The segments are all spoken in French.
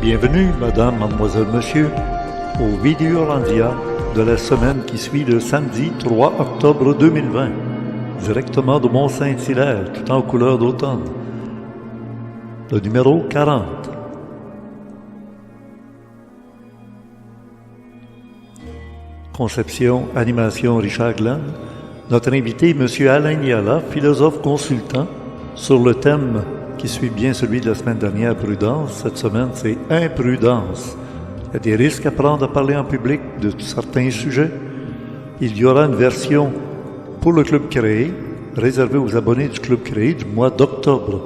Bienvenue, madame, mademoiselle, monsieur, au Vidéolandia de la semaine qui suit le samedi 3 octobre 2020, directement de Mont-Saint-Hilaire, tout en couleur d'automne. Le numéro 40. Conception, animation, Richard Glenn. Notre invité, M. Alain Niala, philosophe consultant, sur le thème qui suit bien celui de la semaine dernière, prudence. Cette semaine, c'est imprudence. Il y a des risques à prendre à parler en public de certains sujets. Il y aura une version pour le Club Créé, réservée aux abonnés du Club Créé du mois d'octobre.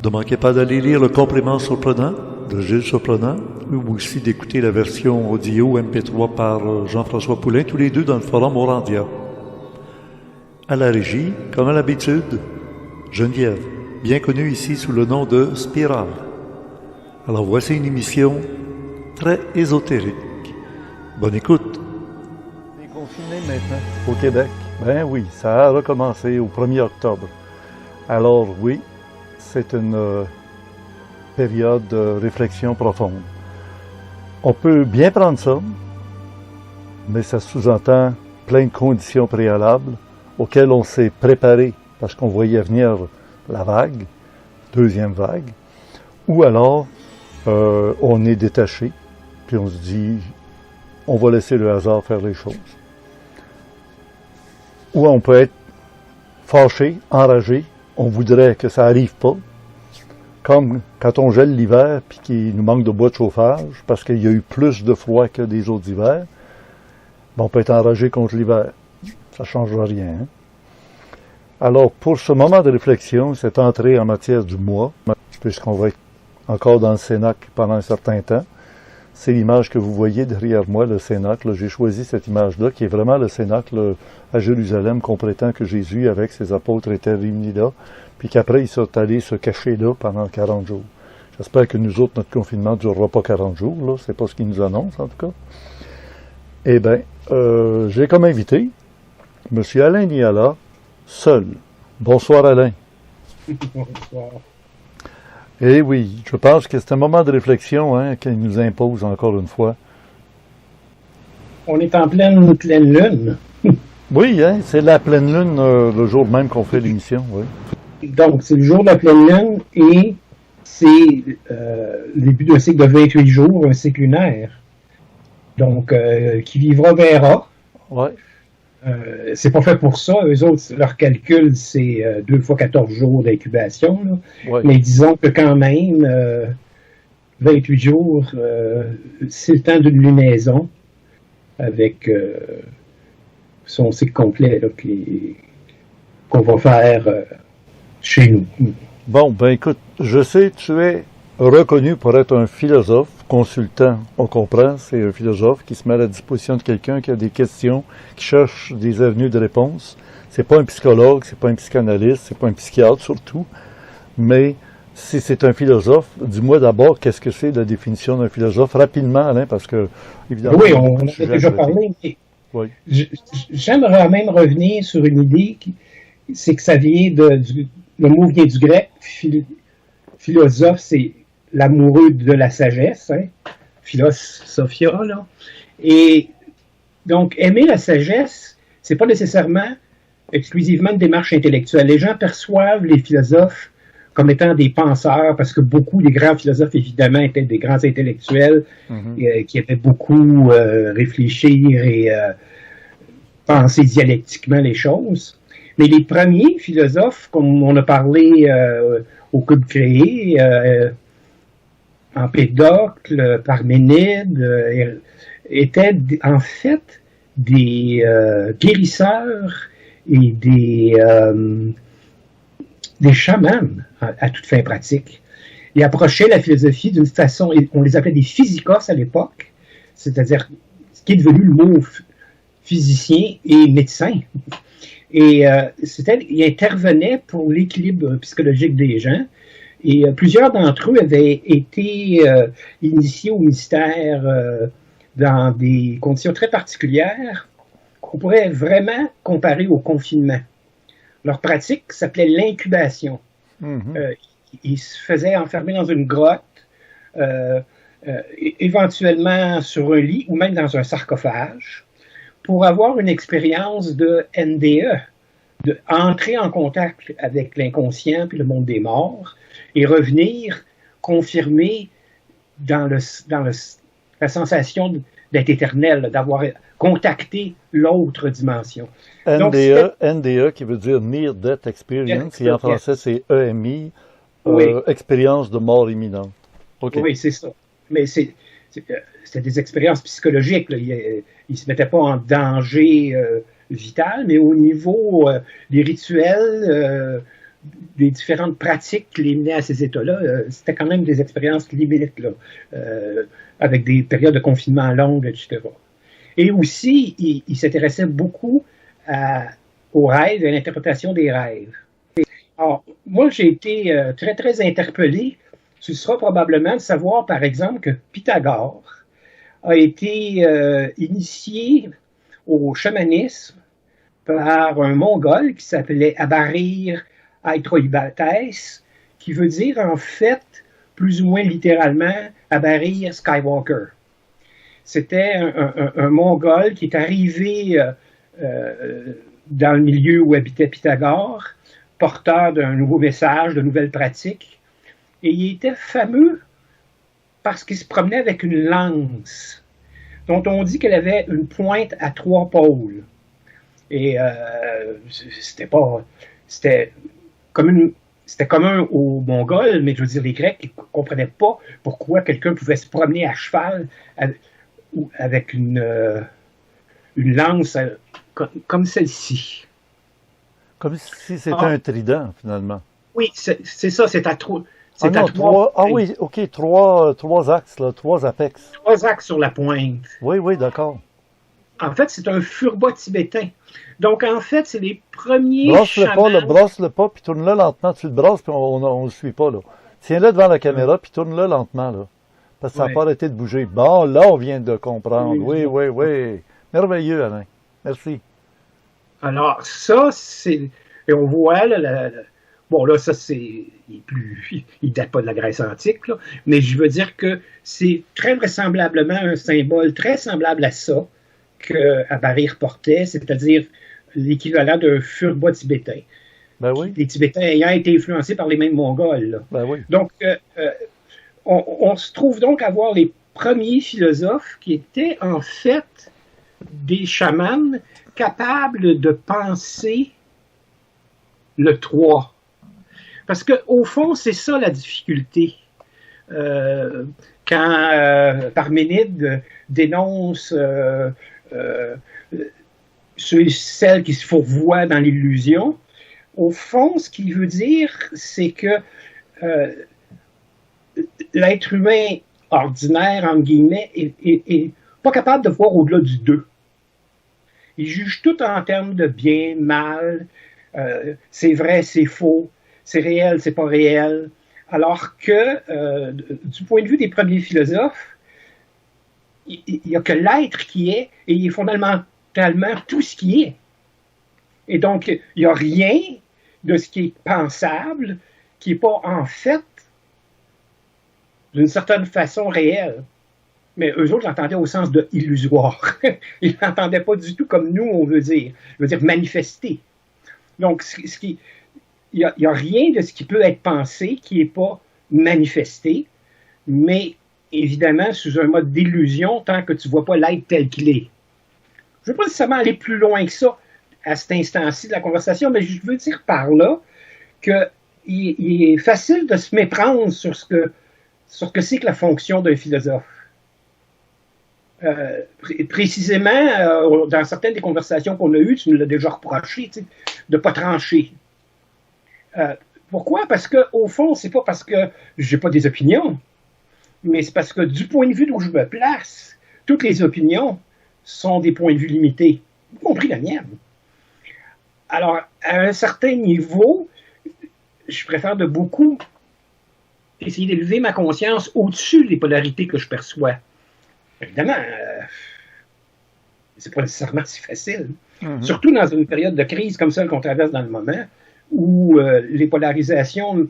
Ne manquez pas d'aller lire le complément surprenant de Gilles Surprenant, ou aussi d'écouter la version audio MP3 par Jean-François Poulain, tous les deux dans le forum Orandia. À la régie, comme à l'habitude, Geneviève, bien connue ici sous le nom de Spirale. Alors voici une émission très ésotérique. Bonne écoute. On est confiné maintenant au Québec. Ben oui, ça a recommencé au 1er octobre. Alors oui, c'est une période de réflexion profonde. On peut bien prendre ça, mais ça sous-entend plein de conditions préalables auxquelles on s'est préparé parce qu'on voyait venir la vague, deuxième vague, ou alors on est détaché, puis on se dit, on va laisser le hasard faire les choses. Ou on peut être fâché, enragé, on voudrait que ça arrive pas, comme quand on gèle l'hiver puis qu'il nous manque de bois de chauffage parce qu'il y a eu plus de froid que des autres hivers, ben on peut être enragé contre l'hiver. Ça ne changera rien. Hein? Alors, pour ce moment de réflexion, cette entrée en matière du mois, puisqu'on va être encore dans le Cénacle pendant un certain temps, c'est l'image que vous voyez derrière moi, le Cénacle. J'ai choisi cette image-là, qui est vraiment le Cénacle à Jérusalem, qu'on prétend que Jésus, avec ses apôtres, était réunis là, puis qu'après, ils sont allés se cacher là pendant 40 jours. J'espère que nous autres, notre confinement ne durera pas 40 jours, là. C'est pas ce qu'ils nous annoncent, en tout cas. Eh bien, j'ai comme invité M. Alain Niala, seul. Bonsoir, Alain. Bonsoir. Eh oui, je pense que c'est un moment de réflexion qu'il nous impose encore une fois. On est en pleine lune. Oui, c'est la pleine lune le jour même qu'on fait l'émission, oui. Donc, c'est le jour de la pleine lune et c'est le début d'un cycle de 28 jours, un cycle lunaire. Donc, qui vivra verra. Ouais. C'est pas fait pour ça. Eux autres, leur calcul, c'est 2 fois 14 jours d'incubation. Ouais. Mais disons que quand même, 28 jours, c'est le temps d'une lunaison avec son cycle complet là, qu'on va faire chez nous. Bon, ben écoute, je sais que tu es reconnu pour être un philosophe, consultant, on comprend, c'est un philosophe qui se met à la disposition de quelqu'un qui a des questions, qui cherche des avenues de réponse. C'est pas un psychologue, c'est pas un psychanalyste, c'est pas un psychiatre surtout, mais si c'est un philosophe, dis-moi d'abord qu'est-ce que c'est la définition d'un philosophe, rapidement Alain, parce que, évidemment... Oui, on en a déjà parlé, mais oui. J'aimerais même revenir sur une idée, c'est que ça vient le mot vient du grec, philosophe, c'est l'amoureux de la sagesse, philosophia, là. Et donc, aimer la sagesse, c'est pas nécessairement exclusivement une démarche intellectuelle. Les gens perçoivent les philosophes comme étant des penseurs, parce que beaucoup des grands philosophes, évidemment, étaient des grands intellectuels qui avaient beaucoup réfléchir et penser dialectiquement les choses. Mais les premiers philosophes, comme on a parlé au Club Créé, Empédocle, Parménide, étaient en fait des guérisseurs et des chamans à toute fin pratique. Ils approchaient la philosophie d'une façon, on les appelait des physikos à l'époque, c'est-à-dire ce qui est devenu le mot physicien et médecin. Et ils intervenaient pour l'équilibre psychologique des gens. Et plusieurs d'entre eux avaient été initiés au mystère dans des conditions très particulières qu'on pourrait vraiment comparer au confinement. Leur pratique s'appelait l'incubation. il se faisait enfermer dans une grotte, éventuellement sur un lit ou même dans un sarcophage, pour avoir une expérience de NDE, de entrer en contact avec l'inconscient puis le monde des morts et revenir confirmer dans la sensation d'être éternel, d'avoir contacté l'autre dimension. NDE qui veut dire Near Death Experience, et en français c'est EMI, expérience de mort imminente. Okay. Oui, c'est ça. Mais c'était des expériences psychologiques. Là. Il ne se mettait pas en danger vital, mais au niveau des rituels, des différentes pratiques qui les menaient à ces états-là, c'était quand même des expériences limites, là, avec des périodes de confinement longues, etc. Et aussi, il s'intéressait beaucoup aux rêves et à l'interprétation des rêves. Alors, moi, j'ai été très, très interpellé. Tu seras probablement de savoir, par exemple, que Pythagore a été initié au chamanisme par un Mongol qui s'appelait Abarir Aitroibates, qui veut dire en fait, plus ou moins littéralement, Abarir Skywalker. C'était un Mongol qui est arrivé dans le milieu où habitait Pythagore, porteur d'un nouveau message, de nouvelles pratiques, et il était fameux parce qu'il se promenait avec une lance, dont on dit qu'elle avait une pointe à 3 pôles. Et c'était commun aux Mongols, mais je veux dire, les Grecs ne comprenaient pas pourquoi quelqu'un pouvait se promener à cheval avec une lance comme celle-ci. Comme si c'était un trident, finalement. Oui, c'est ça, c'est à 3. Oui, OK, trois axes, là, 3 apex. 3 axes sur la pointe. Oui, d'accord. En fait, c'est un furba tibétain. Donc, en fait, c'est les premiers brosse-le pas, puis tourne-le lentement. Tu le brosses, puis on le suit pas, là. Tiens-le devant la caméra, puis tourne-le lentement, là. Parce que ça n'a pas arrêté de bouger. Bon, là, on vient de comprendre. Oui. Merveilleux, Alain. Merci. Alors, ça, c'est... Et on voit, là, bon, là, ça, c'est... Il date pas de la Grèce antique, là, mais je veux dire que c'est très vraisemblablement un symbole très semblable à ça qu'Abarir portait, c'est-à-dire l'équivalent d'un furba tibétain. Ben oui. Les Tibétains ayant été influencés par les mêmes Mongols. Là. Ben oui. Donc, on se trouve donc à voir les premiers philosophes qui étaient en fait des chamans capables de penser le 3. Parce qu'au fond, c'est ça la difficulté. Quand Parménide dénonce ceux et celles qui se fourvoient dans l'illusion, au fond, ce qu'il veut dire, c'est que l'être humain ordinaire, entre guillemets, est pas capable de voir au-delà du 2. Il juge tout en termes de bien, mal, c'est vrai, c'est faux, c'est réel, c'est pas réel. Alors que, du point de vue des premiers philosophes, il n'y a que l'être qui est, et il est fondamentalement tout ce qui est. Et donc, il n'y a rien de ce qui est pensable qui n'est pas en fait, d'une certaine façon, réel. Mais eux autres l'entendaient au sens de illusoire. Ils ne l'entendaient pas du tout comme nous, on veut dire. Je veux dire manifester. Donc, il n'y a rien de ce qui peut être pensé qui n'est pas manifesté, mais évidemment sous un mode d'illusion tant que tu ne vois pas l'être tel qu'il est. Je ne veux pas nécessairement aller plus loin que ça à cet instant-ci de la conversation, mais je veux dire par là qu'il est facile de se méprendre sur ce que c'est que la fonction d'un philosophe. Précisément, dans certaines des conversations qu'on a eues, tu nous l'as déjà reproché, de ne pas trancher. Pourquoi? Parce qu'au fond, c'est pas parce que j'ai pas des opinions, mais c'est parce que du point de vue d'où je me place, toutes les opinions sont des points de vue limités, y compris la mienne. Alors, à un certain niveau, je préfère de beaucoup essayer d'élever ma conscience au-dessus des polarités que je perçois. Évidemment, c'est pas nécessairement si facile. Mm-hmm. Surtout dans une période de crise comme celle qu'on traverse dans le moment, où les polarisations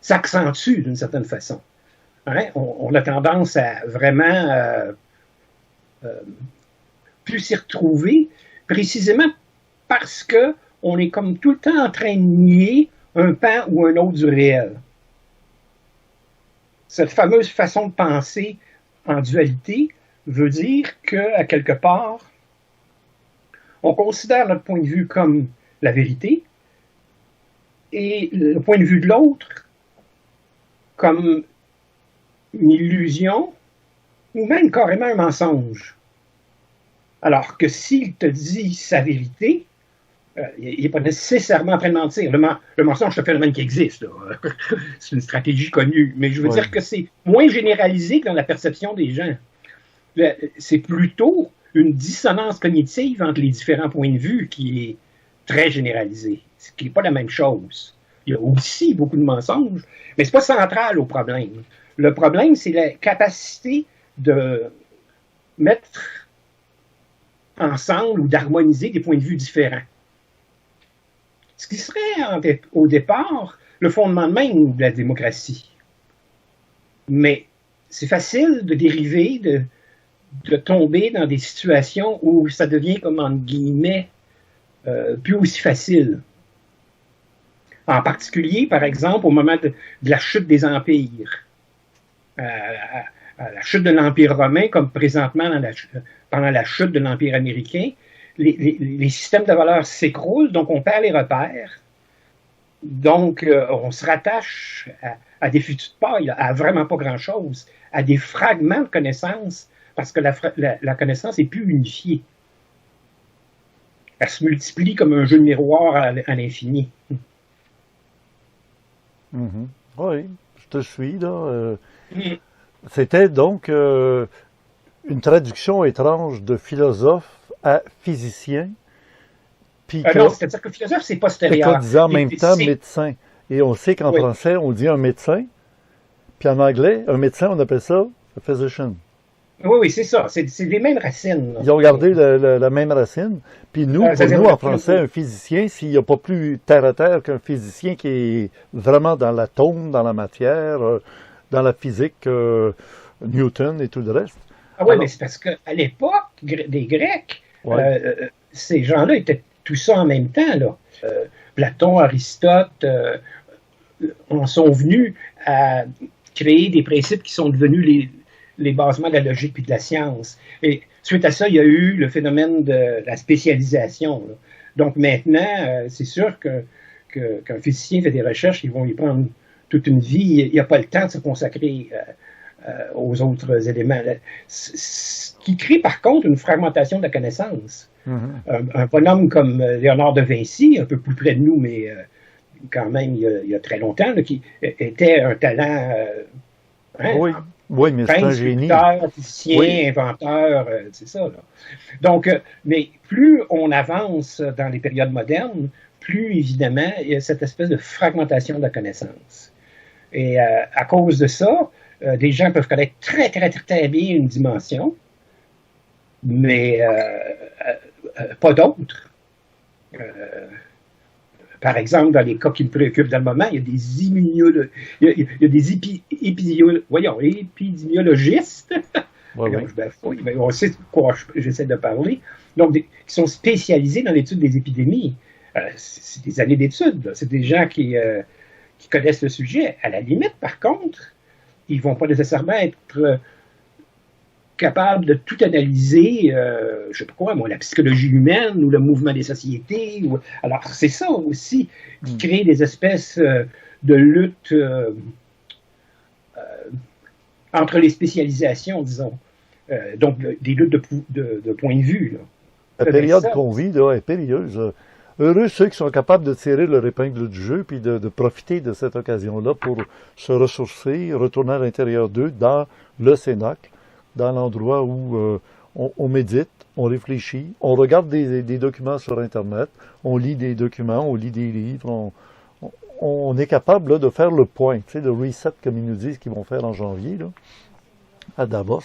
s'accentue d'une certaine façon. Hein? On a tendance à vraiment plus s'y retrouver, précisément parce qu'on est comme tout le temps en train de nier un pan ou un autre du réel. Cette fameuse façon de penser en dualité veut dire qu'à quelque part, on considère notre point de vue comme la vérité et le point de vue de l'autre comme une illusion ou même carrément un mensonge. Alors que s'il te dit sa vérité, il n'est pas nécessairement en train de mentir. Le mensonge, c'est un phénomène qui existe. C'est une stratégie connue. Mais je veux dire que c'est moins généralisé que dans la perception des gens. C'est plutôt une dissonance cognitive entre les différents points de vue qui est très généralisée, ce qui n'est pas la même chose. Il y a aussi beaucoup de mensonges, mais ce n'est pas central au problème. Le problème, c'est la capacité de mettre ensemble ou d'harmoniser des points de vue différents. Ce qui serait au départ le fondement même de la démocratie. Mais c'est facile de dériver, de tomber dans des situations où ça devient, comme entre guillemets, plus aussi facile. En particulier, par exemple, au moment de la chute des empires. À la chute de l'Empire romain, comme présentement pendant la chute de l'Empire américain, les systèmes de valeurs s'écroulent, donc on perd les repères. Donc, on se rattache à des fûts de paille, à vraiment pas grand-chose, à des fragments de connaissances, parce que la connaissance est plus unifiée. Elle se multiplie comme un jeu de miroir à l'infini. Mm-hmm. Oui, je te suis, là. C'était donc une traduction étrange de philosophe à physicien. Puis non, c'est-à-dire que philosophe, c'est postérieur. C'est qu'on disait en même temps médecin. Et on sait qu'en français, on dit un médecin. Puis en anglais, un médecin, on appelle ça a physician. Oui, c'est ça. C'est les mêmes racines. Là. Ils ont gardé la même racine. Puis nous, pour nous, en français, un physicien, s'il n'y a pas plus terre à terre qu'un physicien qui est vraiment dans l'atome, dans la matière, dans la physique, Newton et tout le reste. Ah oui, mais c'est parce qu'à l'époque des Grecs, ces gens-là étaient tout ça en même temps. Là. Platon, Aristote en sont venus à créer des principes qui sont devenus les basements de la logique et de la science. Et suite à ça, il y a eu le phénomène de la spécialisation. Là. Donc maintenant, c'est sûr qu'un physicien fait des recherches, ils vont y prendre toute une vie. Il n'y a pas le temps de se consacrer aux autres éléments. Ce qui crée par contre une fragmentation de la connaissance. Mm-hmm. Un bonhomme comme Léonard de Vinci, un peu plus près de nous, mais quand même il y a très longtemps, là, qui était un talent... Oui, mais c'est un génie. Physicien, inventeur, c'est ça. Là. Donc, mais plus on avance dans les périodes modernes, plus évidemment, il y a cette espèce de fragmentation de la connaissance. Et à cause de ça, des gens peuvent connaître très, très, très, très bien une dimension, mais pas d'autres. Par exemple, dans les cas qui me préoccupent dans le moment, il y a des épidémiologistes, on sait de quoi j'essaie de parler, donc qui sont spécialisés dans l'étude des épidémies. C'est des années d'études, c'est des gens qui connaissent le sujet. À la limite, par contre, ils ne vont pas nécessairement être capables de tout analyser, je ne sais pas quoi, moi, la psychologie humaine ou le mouvement des sociétés. Alors, c'est ça aussi qui crée des espèces de lutte entre les spécialisations, disons. Donc, des luttes de point de vue. Là. La période qu'on vit là, est périlleuse. Heureux ceux qui sont capables de tirer leur épingle du jeu puis de profiter de cette occasion-là pour se ressourcer, retourner à l'intérieur d'eux, dans le cénacle, dans l'endroit où on médite, on réfléchit, on regarde des documents sur Internet, on lit des documents, on lit des livres, on est capable là, de faire le point, tu sais, le reset comme ils nous disent qu'ils vont faire en janvier, là, à Davos.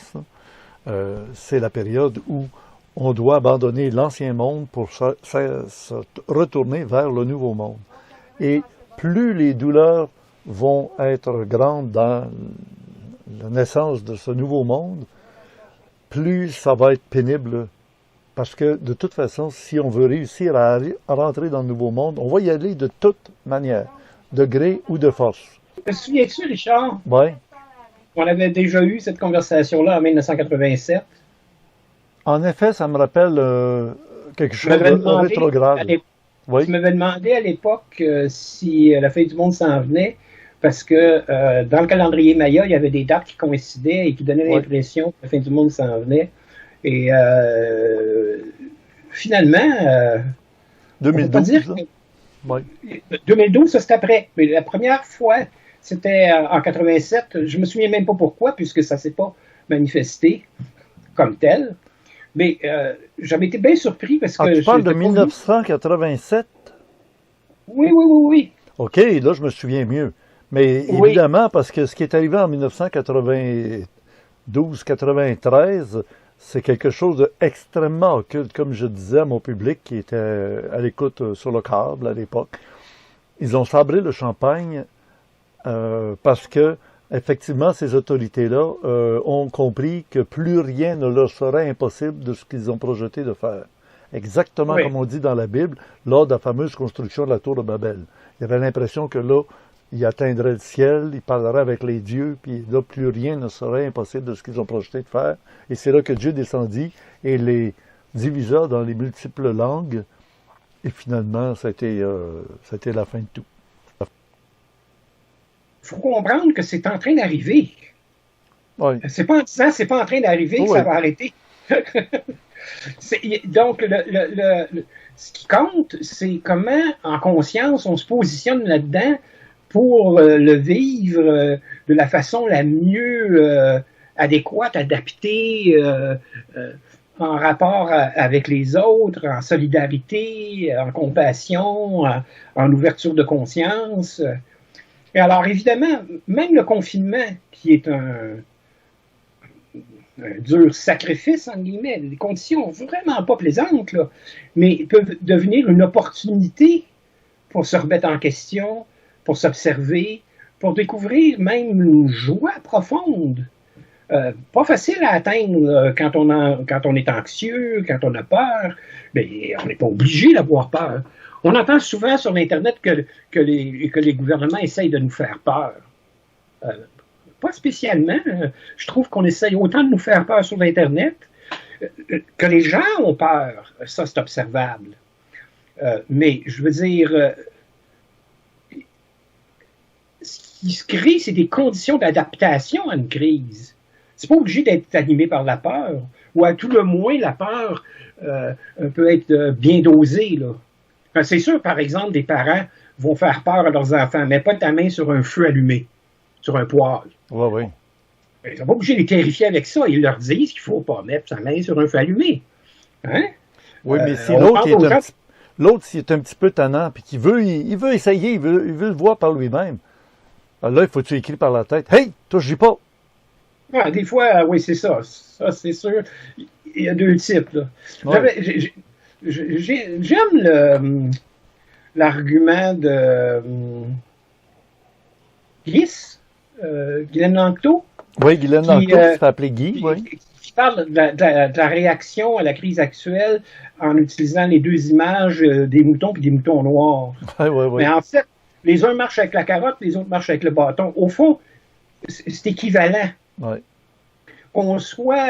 C'est la période où on doit abandonner l'ancien monde pour se retourner vers le nouveau monde. Et plus les douleurs vont être grandes dans la naissance de ce nouveau monde, plus ça va être pénible. Parce que, de toute façon, si on veut réussir à rentrer dans le nouveau monde, on va y aller de toute manière, de gré ou de force. Te souviens-tu, Richard? Oui. On avait déjà eu cette conversation-là en 1987. En effet, ça me rappelle quelque chose de rétrograde. Oui. Tu m'avais demandé à l'époque si la fin du monde s'en venait, parce que dans le calendrier Maya, il y avait des dates qui coïncidaient et qui donnaient l'impression que la fin du monde s'en venait. Et finalement, 2012, on peut pas dire que 2012, ça c'est après. Mais la première fois, c'était en 87. Je me souviens même pas pourquoi, puisque ça s'est pas manifesté comme tel. Mais j'avais été bien surpris parce que... tu parles de 1987? Oui. OK, là, je me souviens mieux. Mais évidemment, parce que ce qui est arrivé en 1992-93, c'est quelque chose d'extrêmement occulte, comme je disais à mon public qui était à l'écoute sur le câble à l'époque. Ils ont sabré le champagne parce que, effectivement, ces autorités-là ont compris que plus rien ne leur serait impossible de ce qu'ils ont projeté de faire. Exactement comme on dit dans la Bible, lors de la fameuse construction de la tour de Babel. Il y avait l'impression que là, il atteindrait le ciel, il parlerait avec les dieux, puis là, plus rien ne serait impossible de ce qu'ils ont projeté de faire. Et c'est là que Dieu descendit et les divisa dans les multiples langues. Et finalement, ça a été la fin de tout. Il faut comprendre que c'est en train d'arriver. Oui. C'est pas en disant c'est pas en train d'arriver que ça va arrêter. Donc, ce qui compte, c'est comment, en conscience, on se positionne là-dedans pour le vivre de la façon la mieux adéquate, adaptée, en rapport avec les autres, en solidarité, en compassion, en ouverture de conscience. Et alors, évidemment, même le confinement, qui est un dur sacrifice, en guillemets, des conditions vraiment pas plaisantes, là, mais peuvent devenir une opportunité pour se remettre en question, pour s'observer, pour découvrir même une joie profonde. Pas facile à atteindre quand on est anxieux, quand on a peur, mais on n'est pas obligé d'avoir peur. On entend souvent sur l'Internet que les gouvernements essayent de nous faire peur. Pas spécialement. Je trouve qu'on essaye autant de nous faire peur sur l'Internet que les gens ont peur. Ça, c'est observable. Mais je veux dire, ce qui se crée, c'est des conditions d'adaptation à une crise. C'est pas obligé d'être animé par la peur, ou à tout le moins, la peur peut être bien dosée, là. C'est sûr, par exemple, des parents vont faire peur à leurs enfants. Mets pas ta main sur un feu allumé, sur un poêle. Oui. Ils sont pas obligés de les terrifier avec ça. Ils leur disent qu'il faut pas mettre sa main sur un feu allumé. Hein? Oui, mais si l'autre, s'il est un petit peu tannant, puis qu'il veut, il veut essayer, il veut le voir par lui-même. Alors là, il faut que tu écris par la tête. Hey, touche-y pas! Ah, des fois, oui, c'est ça. Ça, c'est sûr. Il y a deux types, là. Ouais. J'aime l'argument de Guylaine Langto. Oui, Guylaine Langto, qui se fait appeler Guy, oui. Qui parle de la réaction à la crise actuelle en utilisant les deux images des moutons et des moutons noirs. Oui. Mais en fait, les uns marchent avec la carotte, les autres marchent avec le bâton. Au fond, c'est équivalent. Oui. Qu'on soit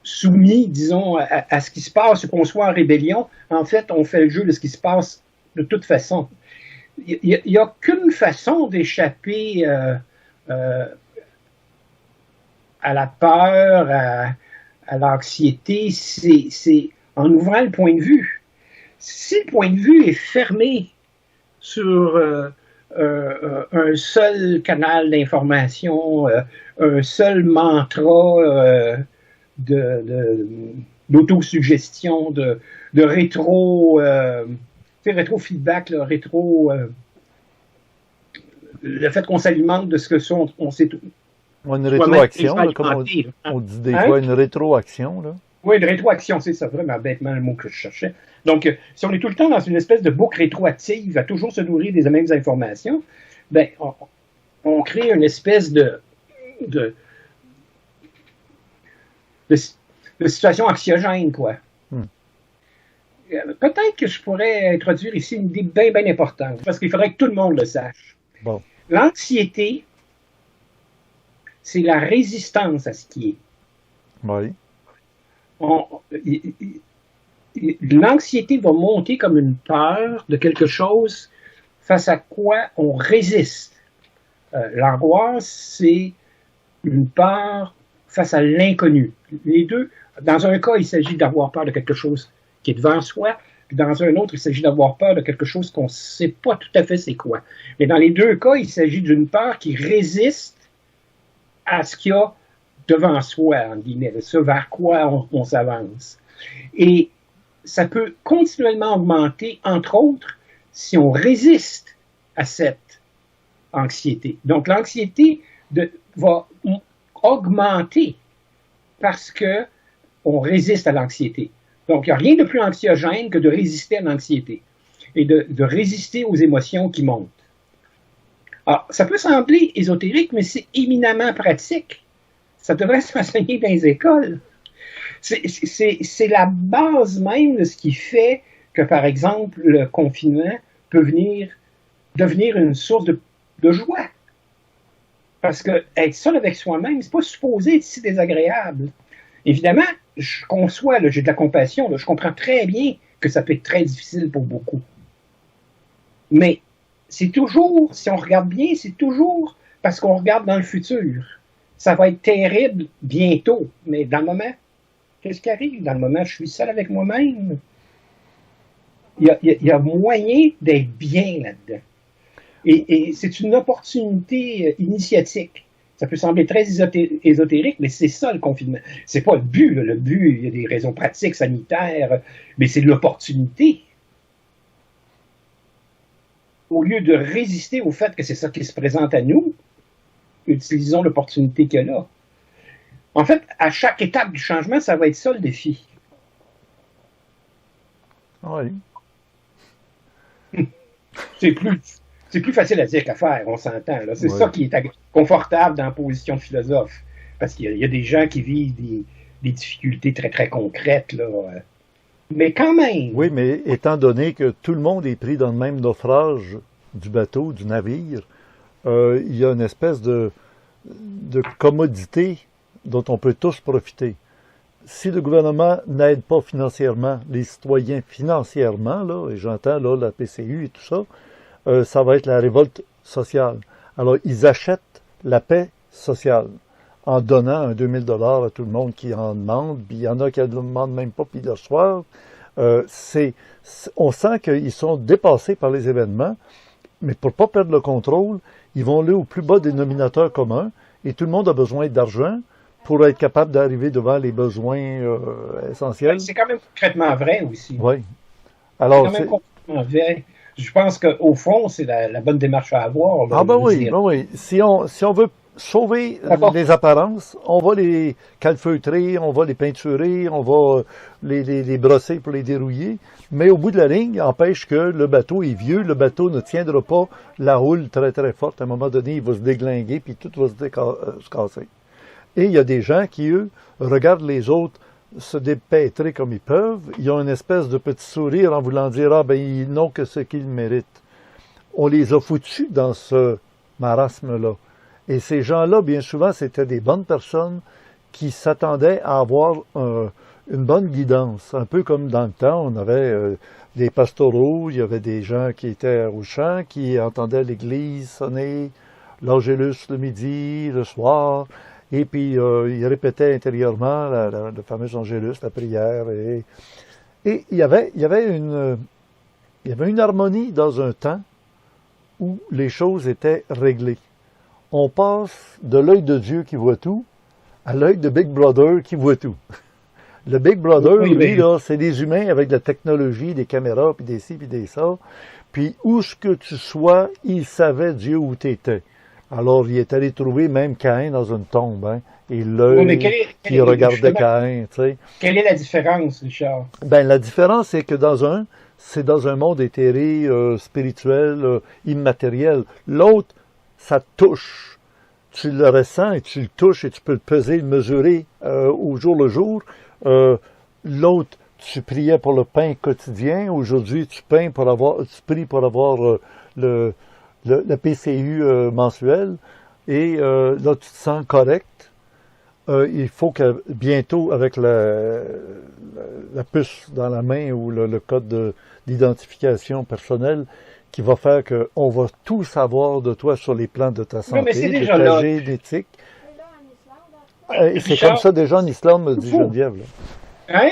soumis, disons, à ce qui se passe, qu'on soit en rébellion, en fait, on fait le jeu de ce qui se passe de toute façon. Il n'y a qu'une façon d'échapper à la peur, à l'anxiété, c'est en ouvrant le point de vue. Si le point de vue est fermé sur un seul canal d'information, un seul mantra d'autosuggestion, de rétro-feedback, le fait qu'on s'alimente de ce que on sait tout. Une rétroaction, comme on dit des fois, une rétroaction. Là. Oui, de rétroaction, c'est ça, vraiment bêtement le mot que je cherchais. Donc, si on est tout le temps dans une espèce de boucle rétroactive, à toujours se nourrir des mêmes informations, ben, on crée une espèce de situation anxiogène, quoi. Peut-être que je pourrais introduire ici une idée bien, bien importante, parce qu'il faudrait que tout le monde le sache. Bon. L'anxiété, c'est la résistance à ce qui est. Oui. L'anxiété va monter comme une peur de quelque chose face à quoi on résiste. L'angoisse, c'est une peur face à l'inconnu. Les deux, dans un cas, il s'agit d'avoir peur de quelque chose qui est devant soi, puis dans un autre, il s'agit d'avoir peur de quelque chose qu'on ne sait pas tout à fait c'est quoi. Mais dans les deux cas, il s'agit d'une peur qui résiste à ce qu'il y a devant soi, en guillemets, ce vers quoi on s'avance. Et ça peut continuellement augmenter, entre autres, si on résiste à cette anxiété. Donc, l'anxiété va augmenter parce qu'on résiste à l'anxiété. Donc, il n'y a rien de plus anxiogène que de résister à l'anxiété et de résister aux émotions qui montent. Alors, ça peut sembler ésotérique, mais c'est éminemment pratique. Ça devrait s'enseigner dans les écoles. C'est la base même de ce qui fait que, par exemple, le confinement peut devenir une source de joie. Parce que être seul avec soi-même, c'est pas supposé être si désagréable. Évidemment, je conçois, j'ai de la compassion, je comprends très bien que ça peut être très difficile pour beaucoup. Mais c'est toujours, si on regarde bien, c'est toujours parce qu'on regarde dans le futur. Ça va être terrible bientôt, mais dans le moment, qu'est-ce qui arrive? Dans le moment, je suis seul avec moi-même. Il y a moyen d'être bien là-dedans. Et c'est une opportunité initiatique. Ça peut sembler très ésotérique, mais c'est ça le confinement. C'est pas le but. Le but, il y a des raisons pratiques, sanitaires, mais c'est l'opportunité. Au lieu de résister au fait que c'est ça qui se présente à nous, utilisons l'opportunité qu'il y a là. En fait, à chaque étape du changement, ça va être ça le défi. Oui. C'est plus facile à dire qu'à faire, on s'entend. Là. C'est ça qui est confortable dans la position de philosophe. Parce qu'il y a des gens qui vivent des difficultés très, très concrètes. Là. Mais quand même. Oui, mais étant donné que tout le monde est pris dans le même naufrage du bateau, du navire, il y a une espèce de commodité dont on peut tous profiter. Si le gouvernement n'aide pas financièrement les citoyens financièrement, là, et j'entends là, la PCU et tout ça, ça va être la révolte sociale. Alors, ils achètent la paix sociale en donnant un 2000 $ à tout le monde qui en demande, puis il y en a qui ne le demandent même pas, puis ils le reçoivent. On sent qu'ils sont dépassés par les événements, mais pour ne pas perdre le contrôle, ils vont aller au plus bas dénominateur commun, et tout le monde a besoin d'argent pour être capable d'arriver devant les besoins essentiels. C'est quand même concrètement vrai aussi. Oui. Alors, c'est quand même concrètement vrai. Je pense qu'au fond, c'est la bonne démarche à avoir. Là, oui. Si on veut sauver les apparences, on va les calfeutrer, on va les peinturer, on va les brosser pour les dérouiller. Mais au bout de la ligne, empêche que le bateau est vieux, le bateau ne tiendra pas la houle très très forte. À un moment donné, il va se déglinguer, puis tout va se casser. Et il y a des gens qui, eux, regardent les autres se dépêtrer comme ils peuvent. Ils ont une espèce de petit sourire en voulant dire « Ah, ben, ils n'ont que ce qu'ils méritent. » On les a foutus dans ce marasme-là. Et ces gens-là, bien souvent, c'était des bonnes personnes qui s'attendaient à avoir une bonne guidance. Un peu comme dans le temps, on avait des pastoraux, il y avait des gens qui étaient au champ, qui entendaient l'église sonner, l'angélus le midi, le soir. Et puis, il répétait intérieurement le fameux angélus, la prière. Et il y avait une harmonie dans un temps où les choses étaient réglées. On passe de l'œil de Dieu qui voit tout à l'œil de Big Brother qui voit tout. Le Big Brother, lui, là, c'est des humains avec de la technologie, des caméras, puis des ci, puis des ça. Puis, où ce que tu sois, il savait Dieu où tu étais. Alors, il est allé trouver même Caïn dans une tombe. Hein. et l'œil qui regardait Caïn. Tu sais. Quelle est la différence, Richard? Ben, la différence, c'est que c'est dans un monde éthéré, spirituel, immatériel. L'autre, ça touche. Tu le ressens et tu le touches et tu peux le peser, le mesurer au jour le jour. L'autre, tu priais pour le pain quotidien. Aujourd'hui, tu pries pour avoir le PCU mensuel. Et là, tu te sens correct. Il faut que bientôt, avec la puce dans la main ou le code d'identification personnelle, qui va faire qu'on va tout savoir de toi sur les plans de ta santé, de ta génétique. C'est comme ça déjà en Islande, me dit Geneviève. Là. Hein?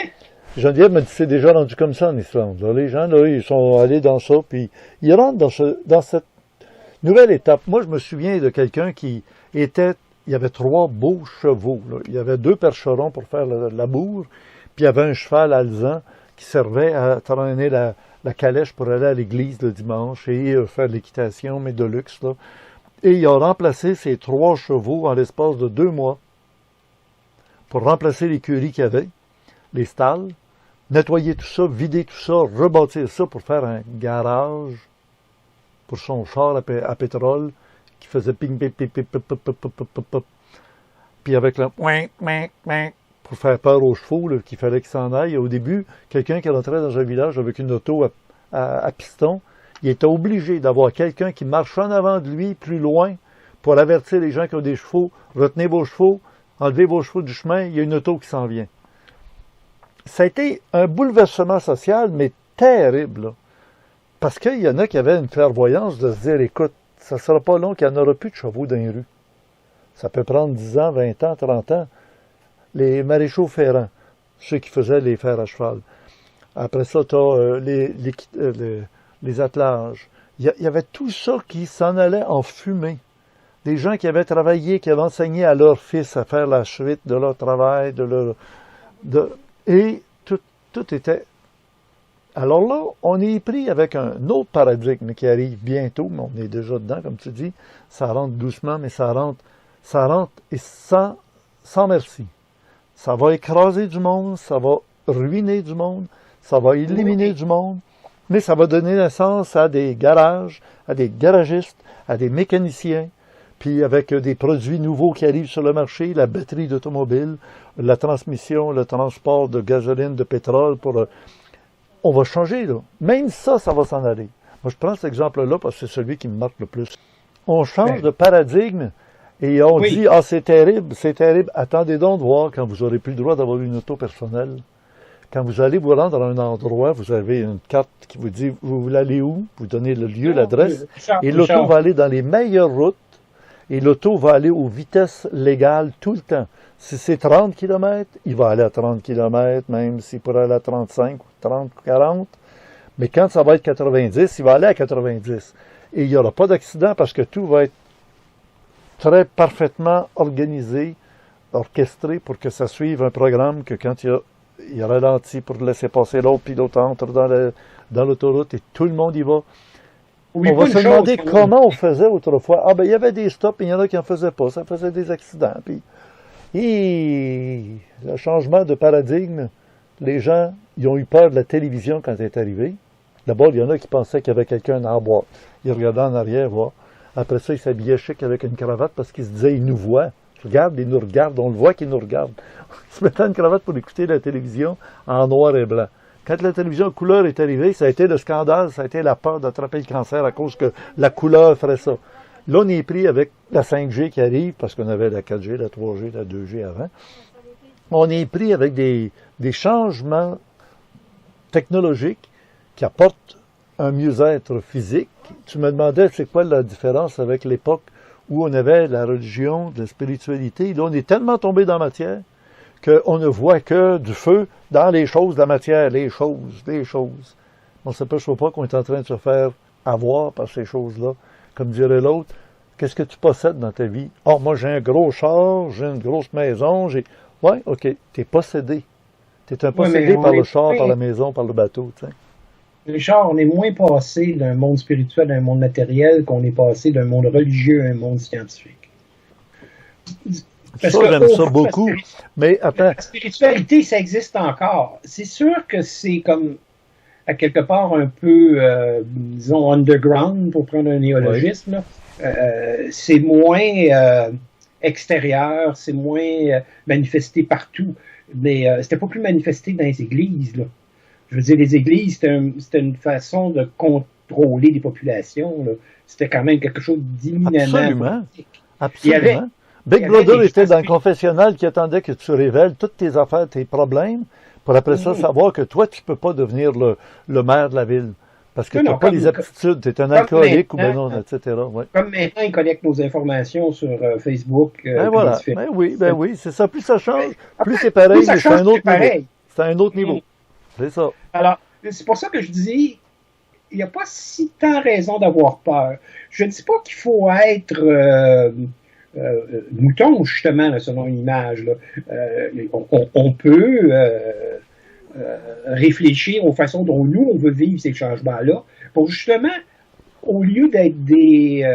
Geneviève me dit c'est déjà rendu comme ça en Islande. Là, les gens, là, ils sont allés dans ça, puis ils rentrent dans cette nouvelle étape. Moi, je me souviens de quelqu'un il y avait 3 beaux chevaux. Là. Il y avait 2 percherons pour faire la bourre, puis il y avait un cheval alezan qui servait à traîner la calèche pour aller à l'église le dimanche et faire de l'équitation, mais de luxe. Là. Et il a remplacé ces 3 chevaux en l'espace de 2 mois pour remplacer l'écurie qu'il y avait, les stalles, nettoyer tout ça, vider tout ça, rebâtir ça pour faire un garage pour son char à pétrole qui faisait ping, ping, ping, ping, ping, ping, ping, ping, ping, ping. Puis avec le pour faire peur aux chevaux, là, qu'il fallait qu'ils s'en aillent. Au début, quelqu'un qui rentrait dans un village avec une auto à piston, il était obligé d'avoir quelqu'un qui marche en avant de lui, plus loin, pour avertir les gens qui ont des chevaux, retenez vos chevaux, enlevez vos chevaux du chemin, il y a une auto qui s'en vient. Ça a été un bouleversement social, mais terrible, là. Parce qu'il y en a qui avaient une clairvoyance de se dire, écoute, ça ne sera pas long qu'il n'y en aura plus de chevaux dans les rues. Ça peut prendre 10 ans, 20 ans, 30 ans. Les maréchaux ferrants, ceux qui faisaient les fers à cheval. Après ça, tu as les attelages. Il y avait tout ça qui s'en allait en fumée. Des gens qui avaient travaillé, qui avaient enseigné à leurs fils à faire la suite de leur travail, et tout était... Alors là, on est pris avec un autre paradigme qui arrive bientôt, mais on est déjà dedans, comme tu dis. Ça rentre doucement, mais ça rentre et sans merci. Ça va écraser du monde, ça va ruiner du monde, ça va éliminer du monde, mais ça va donner naissance à des garages, à des garagistes, à des mécaniciens, puis avec des produits nouveaux qui arrivent sur le marché, la batterie d'automobile, la transmission, le transport de gasoline, de pétrole on va changer, là. Même ça va s'en aller. Moi, je prends cet exemple-là parce que c'est celui qui me marque le plus. On change de paradigme et on dit, c'est terrible. Attendez donc de voir quand vous n'aurez plus le droit d'avoir une auto personnelle. Quand vous allez vous rendre à un endroit, vous avez une carte qui vous dit, vous voulez aller où? Vous donnez le lieu, l'adresse, et l'auto va aller dans les meilleures routes et l'auto va aller aux vitesses légales tout le temps. Si c'est 30 km, il va aller à 30 km, même s'il pourrait aller à 35 ou 30 ou 40. Mais quand ça va être 90, il va aller à 90. Et il n'y aura pas d'accident parce que tout va être très parfaitement organisé, orchestré pour que ça suive un programme que quand il ralentit pour laisser passer l'autre, puis l'autre entre dans l'autoroute et tout le monde y va. Oui, on va se demander comment on faisait autrefois. Il y avait des stops et il y en a qui n'en faisaient pas. Ça faisait des accidents. Et le changement de paradigme, les gens, ils ont eu peur de la télévision quand elle est arrivée. D'abord, il y en a qui pensaient qu'il y avait quelqu'un dans la boîte. Ils regardaient en arrière, voir. Après ça, ils s'habillaient chic avec une cravate parce qu'ils se disaient, ils nous voient. Regarde, ils nous regardent. On le voit qu'ils nous regardent. Ils se mettaient une cravate pour écouter la télévision en noir et blanc. Quand la télévision couleur est arrivée, ça a été le scandale, ça a été la peur d'attraper le cancer à cause que la couleur ferait ça. Là, on est pris avec la 5G qui arrive, parce qu'on avait la 4G, la 3G, la 2G avant. On est pris avec des changements technologiques qui apportent un mieux-être physique. Tu me demandais, c'est quoi la différence avec l'époque où on avait la religion, la spiritualité. Là, on est tellement tombé dans la matière qu'on ne voit que du feu dans les choses de la matière, les choses. On ne s'aperçoit pas qu'on est en train de se faire avoir par ces choses-là. Comme dirait l'autre, qu'est-ce que tu possèdes dans ta vie? Oh, moi, j'ai un gros char, j'ai une grosse maison, Ouais, OK, t'es possédé. T'es un possédé par le char, par la maison, par le bateau, tu sais. Richard, on est moins passé d'un monde spirituel à un monde matériel qu'on est passé d'un monde religieux à un monde scientifique. Parce ça, j'aime ça que beaucoup. Mais attends. la spiritualité, ça existe encore. C'est sûr que c'est comme, à quelque part, un peu, disons, underground, pour prendre un néologisme. Oui. C'est moins extérieur, c'est moins manifesté partout. Mais c'était pas plus manifesté dans les églises, là. Je veux dire, les églises, c'était une façon de contrôler les populations, là. C'était quand même quelque chose d'imminemment politique. Absolument. Big Brother était dans le confessionnal qui attendait que tu révèles toutes tes affaires, tes problèmes, pour après ça savoir que toi, tu peux pas devenir le maire de la ville. Parce que tu n'as pas les aptitudes, tu es un alcoolique ou ben non, etc. Ouais. Comme maintenant, ils collectent nos informations sur Facebook. Ben voilà. Ben oui, c'est ça. Plus ça change, plus c'est pareil, mais c'est un autre niveau. C'est un autre niveau. C'est ça. Alors, c'est pour ça que je dis, il n'y a pas si tant raison d'avoir peur. Je ne dis pas qu'il faut être mouton, justement, là, selon une image. Là. On peut réfléchir aux façons dont nous, on veut vivre ces changements-là, pour justement, au lieu d'être des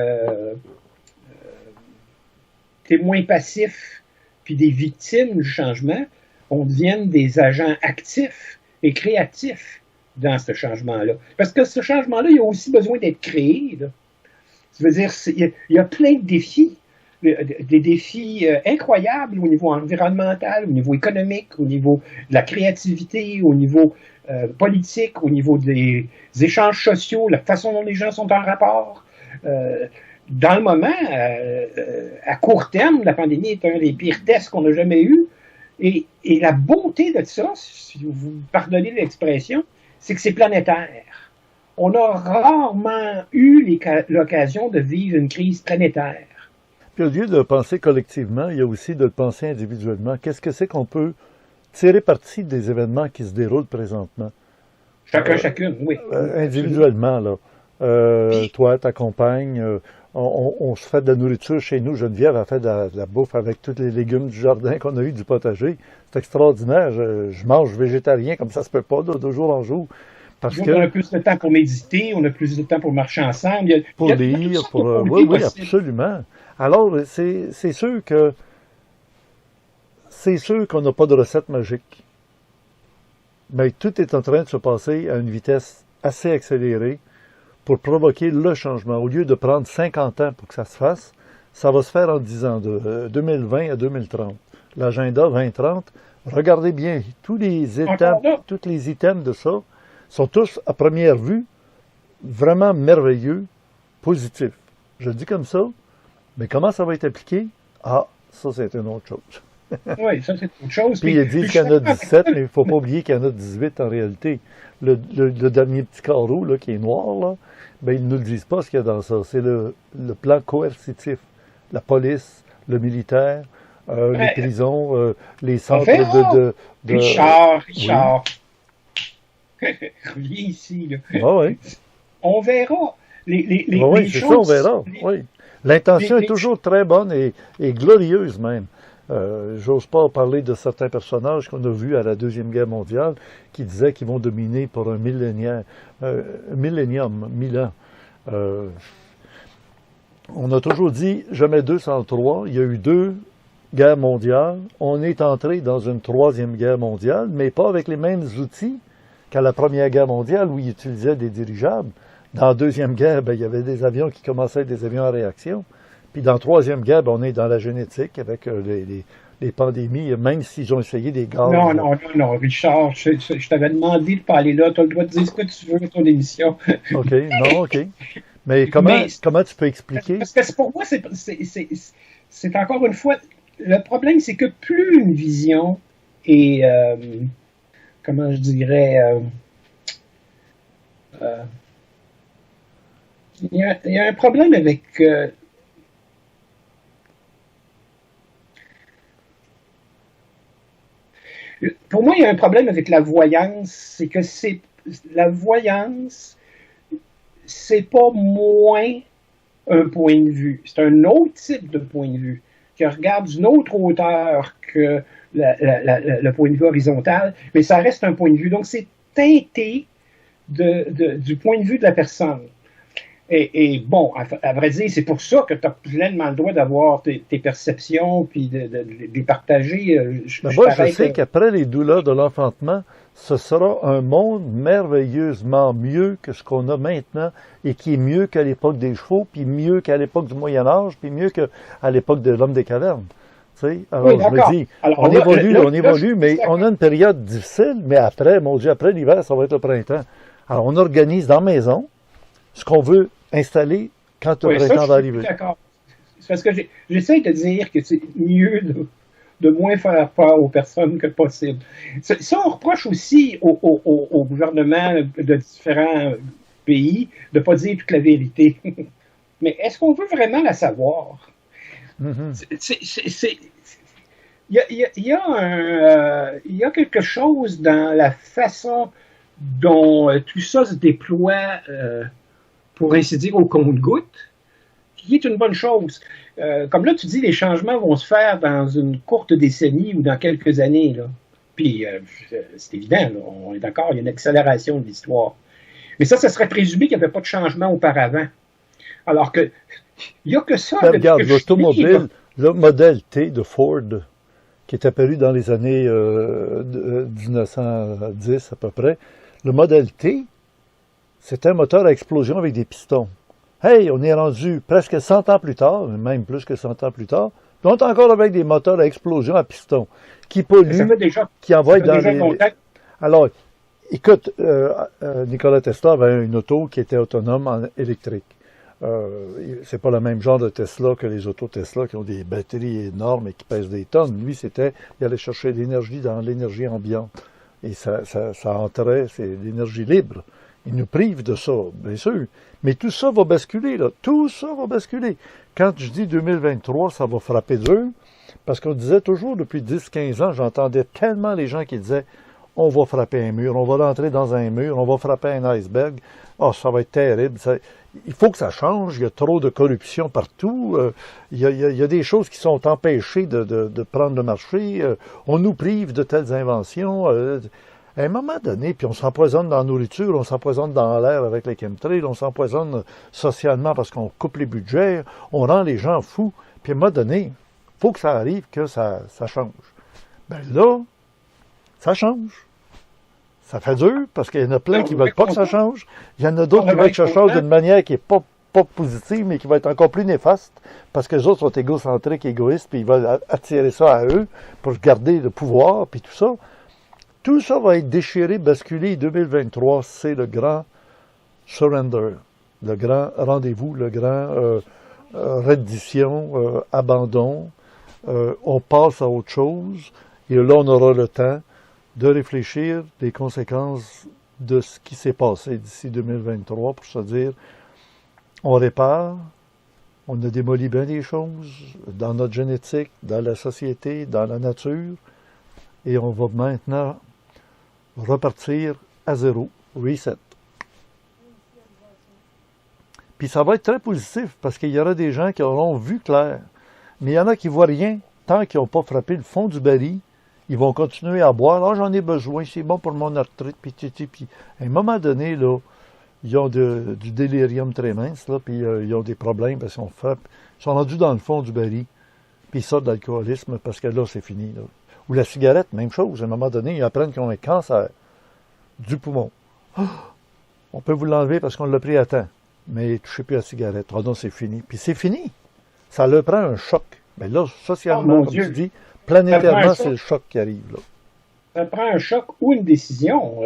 témoins passifs puis des victimes du changement, on devienne des agents actifs et créatifs dans ce changement-là. Parce que ce changement-là, il a aussi besoin d'être créé. Là. Ça veut dire, il y a plein de défis, des défis incroyables au niveau environnemental, au niveau économique, au niveau de la créativité, au niveau politique, au niveau des échanges sociaux, la façon dont les gens sont en rapport. Dans le moment, à court terme, la pandémie est un des pires tests qu'on a jamais eu. Et la beauté de ça, si vous me pardonnez l'expression, c'est que c'est planétaire. On a rarement eu l'occasion de vivre une crise planétaire. Puis au lieu de penser collectivement, il y a aussi de le penser individuellement. Qu'est-ce que c'est qu'on peut tirer parti des événements qui se déroulent présentement? Chacune, oui. Individuellement, là. Toi, ta compagne, on se fait de la nourriture chez nous. Geneviève a fait de la bouffe avec tous les légumes du jardin qu'on a eu, du potager. C'est extraordinaire. Je mange végétarien comme ça se peut pas, de jour en jour. Parce que on a plus de temps pour méditer, on a plus de temps pour marcher ensemble. Pour lire, oui, absolument. Alors, c'est sûr qu'on n'a pas de recette magique. Mais tout est en train de se passer à une vitesse assez accélérée pour provoquer le changement. Au lieu de prendre 50 ans pour que ça se fasse, ça va se faire en 10 ans, de 2020 à 2030. L'agenda 2030, regardez bien, tous les items de ça sont tous, à première vue, vraiment merveilleux, positifs. Je le dis comme ça, mais comment ça va être appliqué? Ah, ça, c'est une autre chose. Oui, ça, c'est autre chose. Puis il dit qu'il y en a 17, mais il ne faut pas oublier qu'il y en a 18 en réalité. Le dernier petit carreau là, qui est noir, là, ben, ils ne nous le disent pas ce qu'il y a dans ça. C'est le plan coercitif. La police, le militaire, les prisons, les centres de... Richard. Reviens ici. Là. Ah, oui. On verra. Les oui, c'est choses, ça, on verra. Oui. L'intention est toujours très bonne et glorieuse même. J'ose pas parler de certains personnages qu'on a vus à la Deuxième Guerre mondiale qui disaient qu'ils vont dominer pour un millénium, 1000 ans. On a toujours dit jamais 2 sans 3. Il y a eu 2 guerres mondiales. On est entré dans une 3e guerre mondiale, mais pas avec les mêmes outils qu'à la Première Guerre mondiale où ils utilisaient des dirigeables. Dans la Deuxième Guerre, ben, il y avait des avions qui commençaient à être des avions à réaction. Puis dans la Troisième Guerre, ben, on est dans la génétique avec les pandémies, même s'ils ont essayé des gaz. Non, Richard, je t'avais demandé de parler là. Tu as le droit de dire ce que tu veux dans ton émission. OK. Mais comment tu peux expliquer? Parce que pour moi, c'est encore une fois, le problème, c'est que plus une vision est, comment je dirais, il y a un problème avec... pour moi, il y a un problème avec la voyance, c'est que la voyance, c'est pas moins un point de vue, c'est un autre type de point de vue, qui regarde d'une autre hauteur que le point de vue horizontal, mais ça reste un point de vue. Donc, c'est teinté du point de vue de la personne. Et bon, à vrai dire, c'est pour ça que tu as pleinement le droit d'avoir tes perceptions puis de les partager. Moi, je sais qu'après les douleurs de l'enfantement, ce sera un monde merveilleusement mieux que ce qu'on a maintenant et qui est mieux qu'à l'époque des chevaux, puis mieux qu'à l'époque du Moyen Âge, puis mieux qu'à l'époque de l'homme des cavernes. Tu sais? Alors, oui, je me dis, alors, on évolue, mais on a une période difficile, mais après, mon Dieu, après l'hiver, ça va être le printemps. Alors, on organise dans la maison ce qu'on veut installer quand le printemps va arriver. D'accord. C'est parce que j'essaie de dire que c'est mieux de moins faire peur aux personnes que possible. Ça, on reproche aussi au gouvernement de différents pays de ne pas dire toute la vérité. Mais est-ce qu'on veut vraiment la savoir? Il y a quelque chose dans la façon dont tout ça se déploie, pour ainsi dire, au compte-gouttes, qui est une bonne chose. Comme là, tu dis, les changements vont se faire dans une courte décennie ou dans quelques années. Là. Puis, c'est évident, là, on est d'accord, il y a une accélération de l'histoire. Mais ça serait présumé qu'il n'y avait pas de changement auparavant. Alors que, il n'y a que ça. Ben, regarde, l'automobile, le modèle T de Ford, qui est apparu dans les années 1910 à peu près, le modèle T, c'est un moteur à explosion avec des pistons. Hey, on est rendu presque 100 ans plus tard, même plus que 100 ans plus tard, puis on est encore avec des moteurs à explosion à pistons, qui polluent, qui envoient dans les... Alors, écoute, Nikola Tesla avait une auto qui était autonome en électrique. C'est pas le même genre de Tesla que les autos Tesla qui ont des batteries énormes et qui pèsent des tonnes. Lui, il allait chercher l'énergie dans l'énergie ambiante. Et ça entrait, c'est l'énergie libre. Il nous prive de ça, bien sûr. Mais tout ça va basculer, là. Tout ça va basculer. Quand je dis 2023, ça va frapper dur, parce qu'on disait toujours depuis 10-15 ans, j'entendais tellement les gens qui disaient on va frapper un mur, on va rentrer dans un mur, on va frapper un iceberg. Oh, ça va être terrible. Il faut que ça change. Il y a trop de corruption partout. Il y a des choses qui sont empêchées de prendre le marché. On nous prive de telles inventions. À un moment donné, puis on s'empoisonne dans la nourriture, on s'empoisonne dans l'air avec les chemtrails, on s'empoisonne socialement parce qu'on coupe les budgets, on rend les gens fous. Puis à un moment donné, il faut que ça arrive, que ça change. Ben là, ça change. Ça fait dur, parce qu'il y en a plein qui ne veulent pas que ça change. Il y en a d'autres qui veulent que ça change d'une manière qui n'est pas positive, mais qui va être encore plus néfaste, parce que les autres sont égocentriques, égoïstes, puis ils veulent attirer ça à eux pour garder le pouvoir, puis tout ça. Tout ça va être déchiré, basculé. 2023, c'est le grand surrender, le grand rendez-vous, le grand reddition, abandon. On passe à autre chose, et là, on aura le temps de réfléchir des conséquences de ce qui s'est passé d'ici 2023 pour se dire, on répare, on a démoli bien des choses dans notre génétique, dans la société, dans la nature, et on va maintenant repartir à zéro, reset. Puis ça va être très positif parce qu'il y aura des gens qui auront vu clair, mais il y en a qui ne voient rien tant qu'ils n'ont pas frappé le fond du baril. Ils vont continuer à boire. Ah, j'en ai besoin, c'est bon pour mon arthrite. Puis à un moment donné, là, ils ont du délirium très mince, là, puis ils ont des problèmes parce qu'on frappe. Ils sont rendus dans le fond du baril. Puis ils sortent de l'alcoolisme parce que là, c'est fini. Là. Ou la cigarette, même chose. À un moment donné, ils apprennent qu'ils ont un cancer du poumon. Oh, on peut vous l'enlever parce qu'on l'a pris à temps. Mais touchez plus à la cigarette. Ah non, c'est fini. Puis c'est fini. Ça leur prend un choc. Mais là, socialement, comme tu dis, planétairement, c'est le choc qui arrive. Là. Ça prend un choc ou une décision.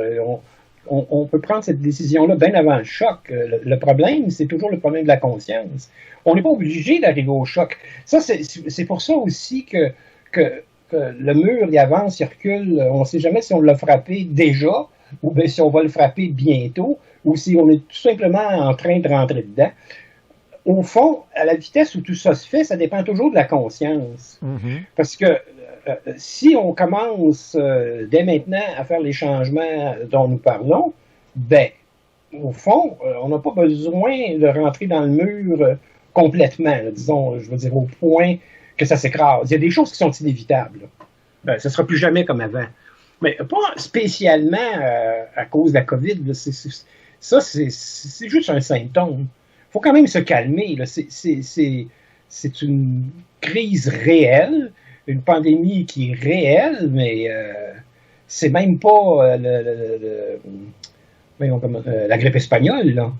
On peut prendre cette décision-là bien avant le choc. Le problème, c'est toujours le problème de la conscience. On n'est pas obligé d'arriver au choc. Ça, c'est pour ça aussi que le mur, il avance, il recule. On ne sait jamais si on l'a frappé déjà ou bien si on va le frapper bientôt ou si on est tout simplement en train de rentrer dedans. Au fond, à la vitesse où tout ça se fait, ça dépend toujours de la conscience. Mm-hmm. Parce que si on commence dès maintenant à faire les changements dont nous parlons, ben, au fond, on n'a pas besoin de rentrer dans le mur complètement, là, disons, je veux dire, au point que ça s'écrase. Il y a des choses qui sont inévitables. Ben, ça ne sera plus jamais comme avant. Mais pas spécialement à cause de la COVID. Là, c'est juste un symptôme. faut quand même se calmer. Là. C'est une crise réelle, une pandémie qui est réelle, mais c'est même pas la grippe espagnole. Là.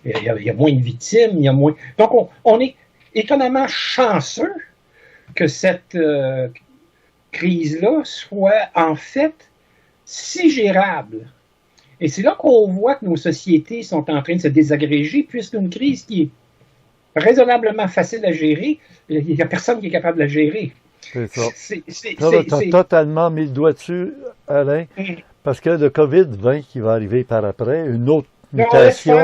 Il y a moins de victimes, il y a moins. Donc, on est étonnamment chanceux que cette crise-là soit en fait si gérable. Et c'est là qu'on voit que nos sociétés sont en train de se désagréger, puisqu'une crise qui est raisonnablement facile à gérer, il n'y a personne qui est capable de la gérer. C'est ça. Tu as totalement mis le doigt dessus, Alain, parce que le COVID-20 qui va arriver par après, une autre mutation,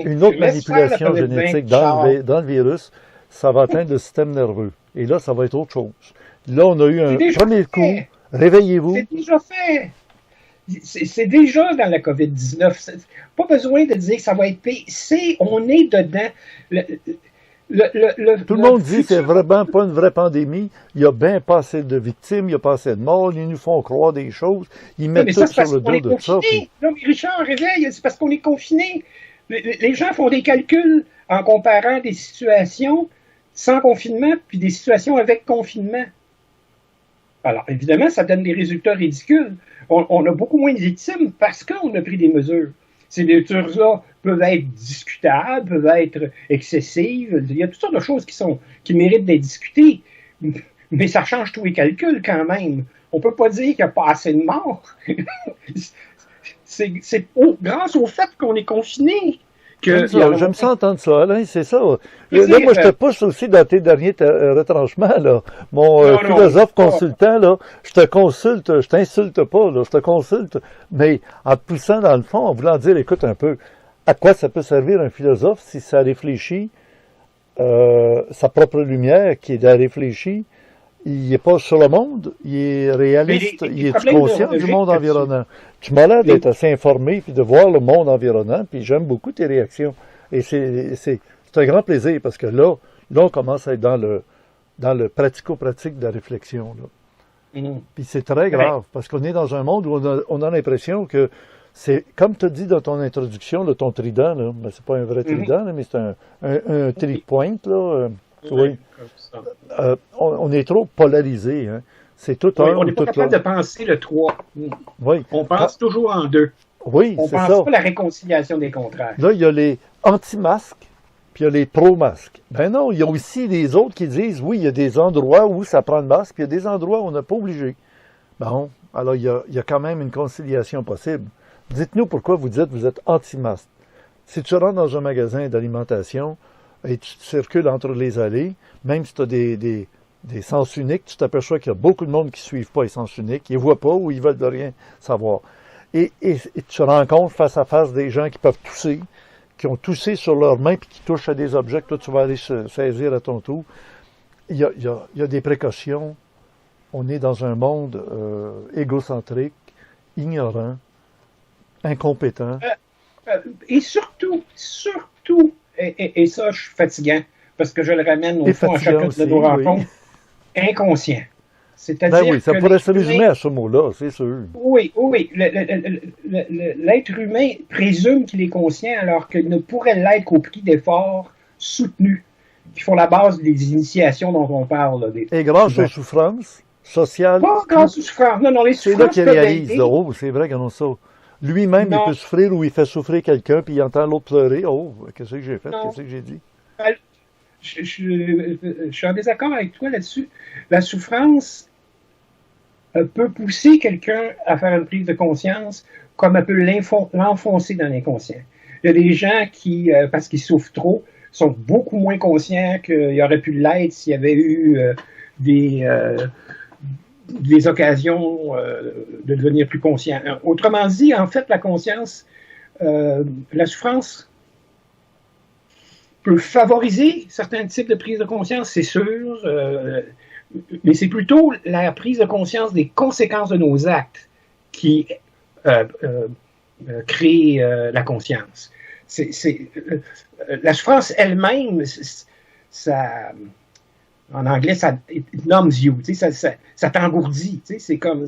une autre manipulation génétique dans le virus, ça va atteindre le système nerveux. Et là, ça va être autre chose. Là, on a eu un premier coup. Réveillez-vous. C'est déjà fait. C'est déjà dans la COVID-19. Pas besoin de dire que ça va être pire. On est dedans. Tout le monde dit que c'est vraiment pas une vraie pandémie. Il y a bien pas assez de victimes, il y a pas assez de morts. Ils nous font croire des choses. Ils mettent tout sur le dos de ça. Non, mais Richard, réveille, c'est parce qu'on est confinés. Les gens font des calculs en comparant des situations sans confinement puis des situations avec confinement. Alors, évidemment, ça donne des résultats ridicules. On a beaucoup moins de victimes parce qu'on a pris des mesures. Ces mesures-là peuvent être discutables, peuvent être excessives. Il y a toutes sortes de choses qui méritent d'être discutées. Mais ça change tous les calculs quand même. On ne peut pas dire qu'il n'y a pas assez de morts. C'est grâce au fait qu'on est confiné. J'aime ça entendre ça, Alain, c'est ça. Là, moi, je te pousse aussi dans tes derniers retranchements, là. Mon philosophe consultant, là, je te consulte, je t'insulte pas, là, je te consulte, mais en te poussant dans le fond, en voulant dire, écoute un peu, à quoi ça peut servir un philosophe si ça réfléchit sa propre lumière, qui est de réfléchir, il n'est pas sur le monde, il est réaliste, il est conscient du monde environnant. Tu m'as l'air d'être assez informé puis de voir le monde environnant, puis j'aime beaucoup tes réactions. Et c'est un grand plaisir parce que là, on commence à être dans le pratico-pratique de la réflexion. Là. Puis c'est très grave parce qu'on est dans un monde où on a l'impression que c'est, comme tu as dit dans ton introduction, là, ton trident, là, mais c'est pas un vrai trident, là, mais c'est un trid-pointe, là. Oui. On est trop polarisé. Hein. C'est tout un. On n'est pas capable de penser le 3. Oui. On pense toujours en 2. Oui, on pense pas la réconciliation des contraires. Là, il y a les anti-masques, puis il y a les pro-masques. Ben non, il y a aussi les autres qui disent, oui, il y a des endroits où ça prend le masque, puis il y a des endroits où on n'est pas obligé. Bon, alors il y a quand même une conciliation possible. Dites-nous pourquoi vous dites que vous êtes anti-masque. Si tu rentres dans un magasin d'alimentation, et tu circules entre les allées, même si tu as des sens uniques, tu t'aperçois qu'il y a beaucoup de monde qui ne suivent pas les sens uniques, ils ne voient pas ou ils veulent de rien savoir. Et tu rencontres face à face des gens qui peuvent tousser, qui ont toussé sur leurs mains puis qui touchent à des objets que toi tu vas aller saisir à ton tour. Il y a des précautions. On est dans un monde égocentrique, ignorant, incompétent. Et surtout, et ça, je suis fatigant, parce que je le ramène au fond à chacun de nos rencontres, inconscient. C'est-à-dire ben oui, ça pourrait se résumer à ce mot-là, c'est sûr. Oui. L'être humain présume qu'il est conscient alors qu'il ne pourrait l'être qu'au prix d'efforts soutenus qui font la base des initiations dont on parle. Et grâce aux souffrances sociales. Pas grâce aux souffrances. Non, les souffrances. C'est là qu'il réalise. Oh, c'est vrai qu'on a ça. Lui-même, il peut souffrir ou il fait souffrir quelqu'un, puis il entend l'autre pleurer. Oh, qu'est-ce que j'ai fait? Qu'est-ce que j'ai dit? Je suis en désaccord avec toi là-dessus. La souffrance peut pousser quelqu'un à faire une prise de conscience, comme elle peut l'enfoncer dans l'inconscient. Il y a des gens qui, parce qu'ils souffrent trop, sont beaucoup moins conscients qu'il aurait pu l'être s'il y avait eu des occasions de devenir plus conscient. Autrement dit, en fait, la conscience, la souffrance peut favoriser certains types de prise de conscience, c'est sûr, mais c'est plutôt la prise de conscience des conséquences de nos actes qui crée la conscience. La souffrance elle-même, ça En anglais, ça it numbs you, tu sais, ça t'engourdit, tu sais, c'est comme,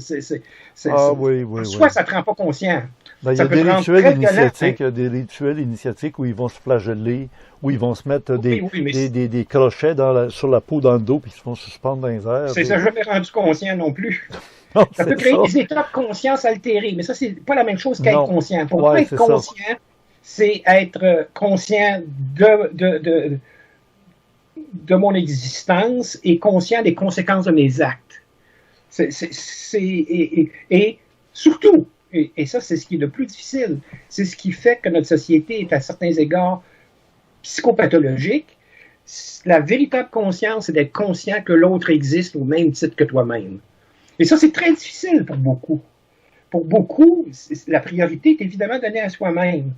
oui. soit ça te rend pas conscient. Ben, il y a des rituels initiatiques, il y a des rituels initiatiques où ils vont se flageller, où ils vont se mettre des crochets sur la peau, dans le dos, puis ils se font suspendre dans les airs. C'est ça, je jamais rendu conscient non plus. Non, ça peut créer des états de conscience altérés, mais ça, c'est pas la même chose qu'être conscient. Pour être conscient, c'est être conscient de mon existence et conscient des conséquences de mes actes. Et surtout, et ça, c'est ce qui est le plus difficile, c'est ce qui fait que notre société est à certains égards psychopathologique. La véritable conscience, c'est d'être conscient que l'autre existe au même titre que toi-même. Et ça, c'est très difficile pour beaucoup. Pour beaucoup, la priorité est évidemment donnée à soi-même.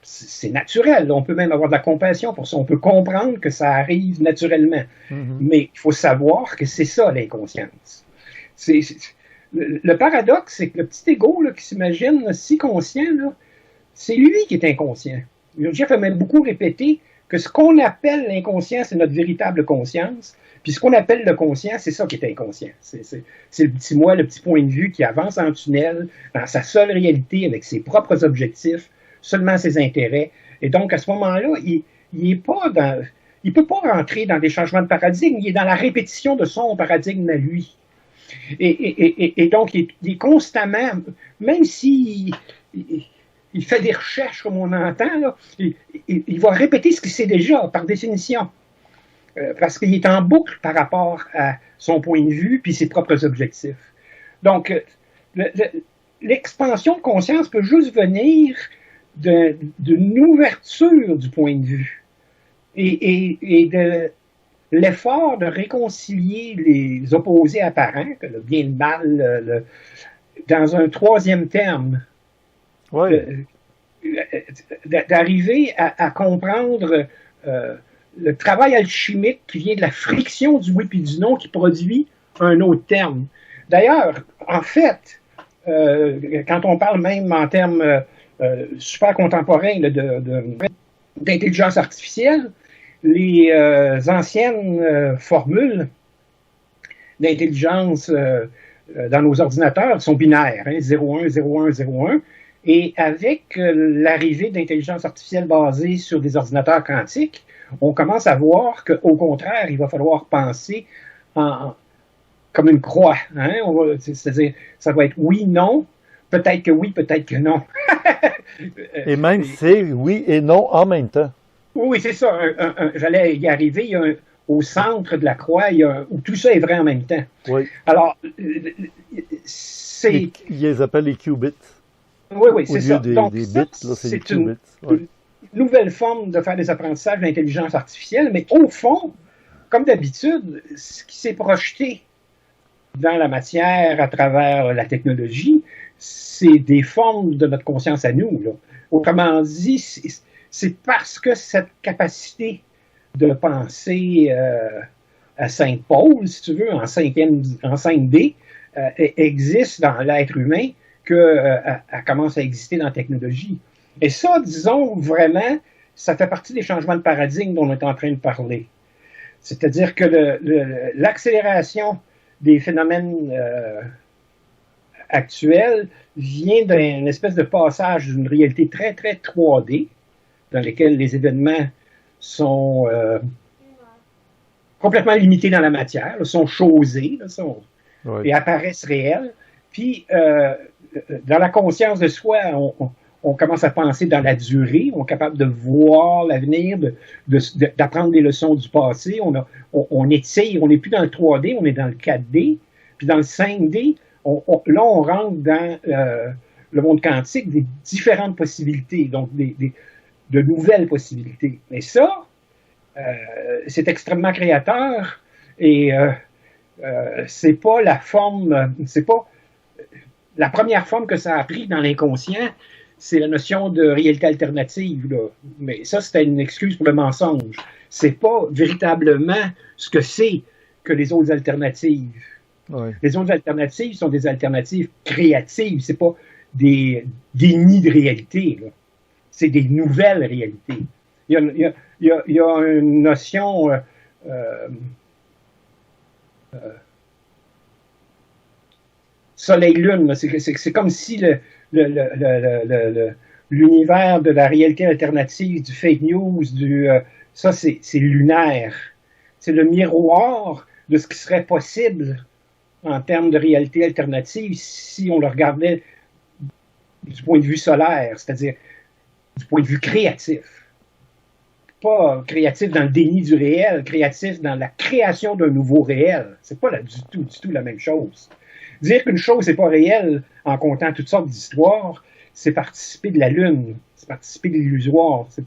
C'est naturel. On peut même avoir de la compassion pour ça. On peut comprendre que ça arrive naturellement. Mm-hmm. Mais il faut savoir que c'est ça, l'inconscience. Le paradoxe, c'est que le petit égo là, qui s'imagine là, si conscient, là, c'est lui qui est inconscient. Jeff a même beaucoup répété que ce qu'on appelle l'inconscient, c'est notre véritable conscience. Puis ce qu'on appelle le conscient, c'est ça qui est inconscient. C'est le petit moi, le petit point de vue qui avance en tunnel, dans sa seule réalité, avec ses propres objectifs, seulement ses intérêts. Et donc, à ce moment-là, il peut pas rentrer dans des changements de paradigme, il est dans la répétition de son paradigme à lui. Et donc, il est constamment, même s'il il fait des recherches comme on entend, là, il va répéter ce qu'il sait déjà, par définition. Parce qu'il est en boucle par rapport à son point de vue puis ses propres objectifs. Donc, l'expansion de conscience peut juste venir d'une ouverture du point de vue et de l'effort de réconcilier les opposés apparents, le bien et le mal, dans un troisième terme. Oui. D'arriver à comprendre le travail alchimique qui vient de la friction du oui et du non qui produit un autre terme. D'ailleurs, en fait, quand on parle même en termes super contemporains d'intelligence artificielle, les anciennes formules d'intelligence dans nos ordinateurs sont binaires, 0,1, 0,1, 0,1. Et avec l'arrivée d'intelligence artificielle basée sur des ordinateurs quantiques, on commence à voir qu'au contraire, il va falloir penser comme une croix. Hein? C'est-à-dire, ça va être oui, non, peut-être que oui, peut-être que non. Et même c'est oui et non en même temps. Oui, c'est ça. J'allais y arriver. Au centre de la croix, où tout ça est vrai en même temps. Oui. Alors, ils les appellent les qubits. Oui, c'est ça. Donc, des bits, là, c'est une nouvelle forme de faire des apprentissages d'intelligence artificielle, mais au fond, comme d'habitude, ce qui s'est projeté dans la matière à travers la technologie, c'est des formes de notre conscience à nous. Là. Autrement dit, c'est parce que cette capacité de penser à 5 pôles, si tu veux, en 5D, existe dans l'être humain, qu'elle commence à exister dans la technologie. Et ça, disons, vraiment, ça fait partie des changements de paradigme dont on est en train de parler. C'est-à-dire que l'accélération des phénomènes actuels vient d'une espèce de passage d'une réalité très, très 3D, dans laquelle les événements sont complètement limités dans la matière, sont chosés, et apparaissent réels. Puis, dans la conscience de soi, on commence à penser dans la durée, on est capable de voir l'avenir, d'apprendre des leçons du passé, on étire, on n'est plus dans le 3D, on est dans le 4D, puis dans le 5D, là on rentre dans le monde quantique des différentes possibilités, donc de nouvelles possibilités. Mais ça, c'est extrêmement créateur et c'est pas la forme, c'est pas la première forme que ça a pris dans l'inconscient, c'est la notion de réalité alternative. Là. Mais ça, c'était une excuse pour le mensonge. C'est pas véritablement ce que c'est que les autres alternatives. Oui. Les autres alternatives sont des alternatives créatives. C'est pas des nids de réalité. Là. C'est des nouvelles réalités. Il y a une notion Soleil-Lune. C'est comme si l'univers de la réalité alternative, du fake news, ça c'est lunaire. C'est le miroir de ce qui serait possible en termes de réalité alternative si on le regardait du point de vue solaire, c'est-à-dire du point de vue créatif. Pas créatif dans le déni du réel, créatif dans la création d'un nouveau réel. C'est pas du tout la même chose. Dire qu'une chose n'est pas réelle en comptant toutes sortes d'histoires, c'est participer de la lune, c'est participer de l'illusoire, c'est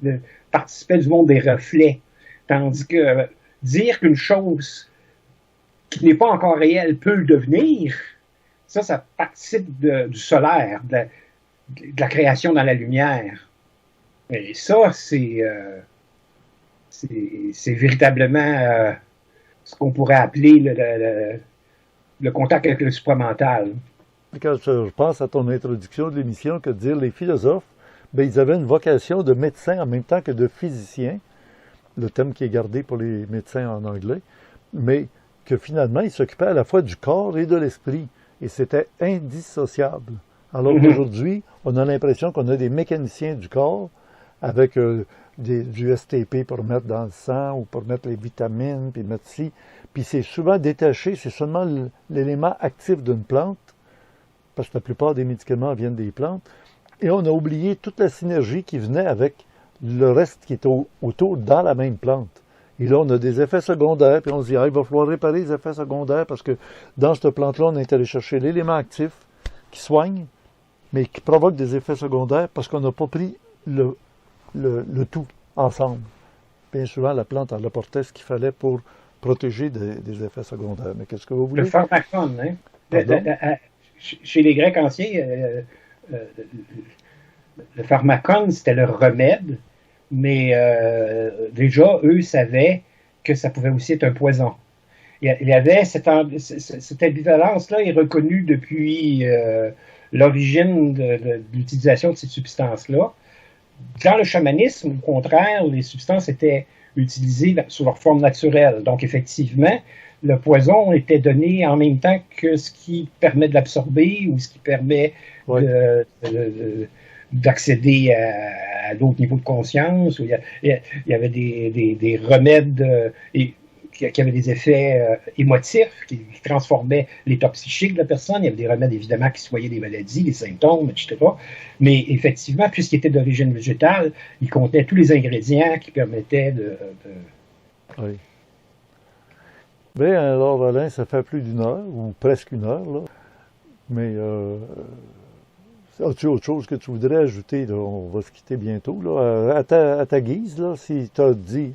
participer du monde des reflets. Tandis que dire qu'une chose qui n'est pas encore réelle peut le devenir, ça participe du solaire, de la création dans la lumière. Et ça, c'est véritablement ce qu'on pourrait appeler le contact avec le supramental. Quand je pense à ton introduction de l'émission, que dire les philosophes, ils avaient une vocation de médecin en même temps que de physicien, le thème qui est gardé pour les médecins en anglais, mais que finalement, ils s'occupaient à la fois du corps et de l'esprit, et c'était indissociable. Alors qu'aujourd'hui, on a l'impression qu'on a des mécaniciens du corps avec du STP pour mettre dans le sang ou pour mettre les vitamines, puis mettre ci. Puis c'est souvent détaché, c'est seulement l'élément actif d'une plante, parce que la plupart des médicaments viennent des plantes, et on a oublié toute la synergie qui venait avec le reste qui est autour dans la même plante. Et là, on a des effets secondaires, puis on se dit, il va falloir réparer les effets secondaires, parce que dans cette plante-là, on est allé chercher l'élément actif qui soigne, mais qui provoque des effets secondaires, parce qu'on n'a pas pris le tout ensemble. Bien souvent, la plante en apportait ce qu'il fallait pour protéger des effets secondaires. Mais qu'est-ce que vous voulez? Le pharmacon, hein? Chez les Grecs anciens, le pharmacon, c'était le remède, mais déjà, eux savaient que ça pouvait aussi être un poison. Il y avait cette ambivalence-là est reconnue depuis l'origine de l'utilisation de ces substances-là. Dans le chamanisme, au contraire, les substances étaient utilisées sous leur forme naturelle. Donc, effectivement, le poison était donné en même temps que ce qui permet de l'absorber ou ce qui permet d'accéder à d'autres niveaux de conscience. Il y avait des remèdes qui avaient des effets émotifs, qui transformaient l'état psychique de la personne. Il y avait des remèdes, évidemment, qui soignaient des maladies, des symptômes, etc. Mais effectivement, puisqu'il était d'origine végétale, il contenait tous les ingrédients qui permettaient de... Oui. Bien, alors, Alain, ça fait plus d'une heure, ou presque une heure, là. Mais as-tu autre chose que tu voudrais ajouter, là? On va se quitter bientôt, là. À ta guise, là, si tu as dit...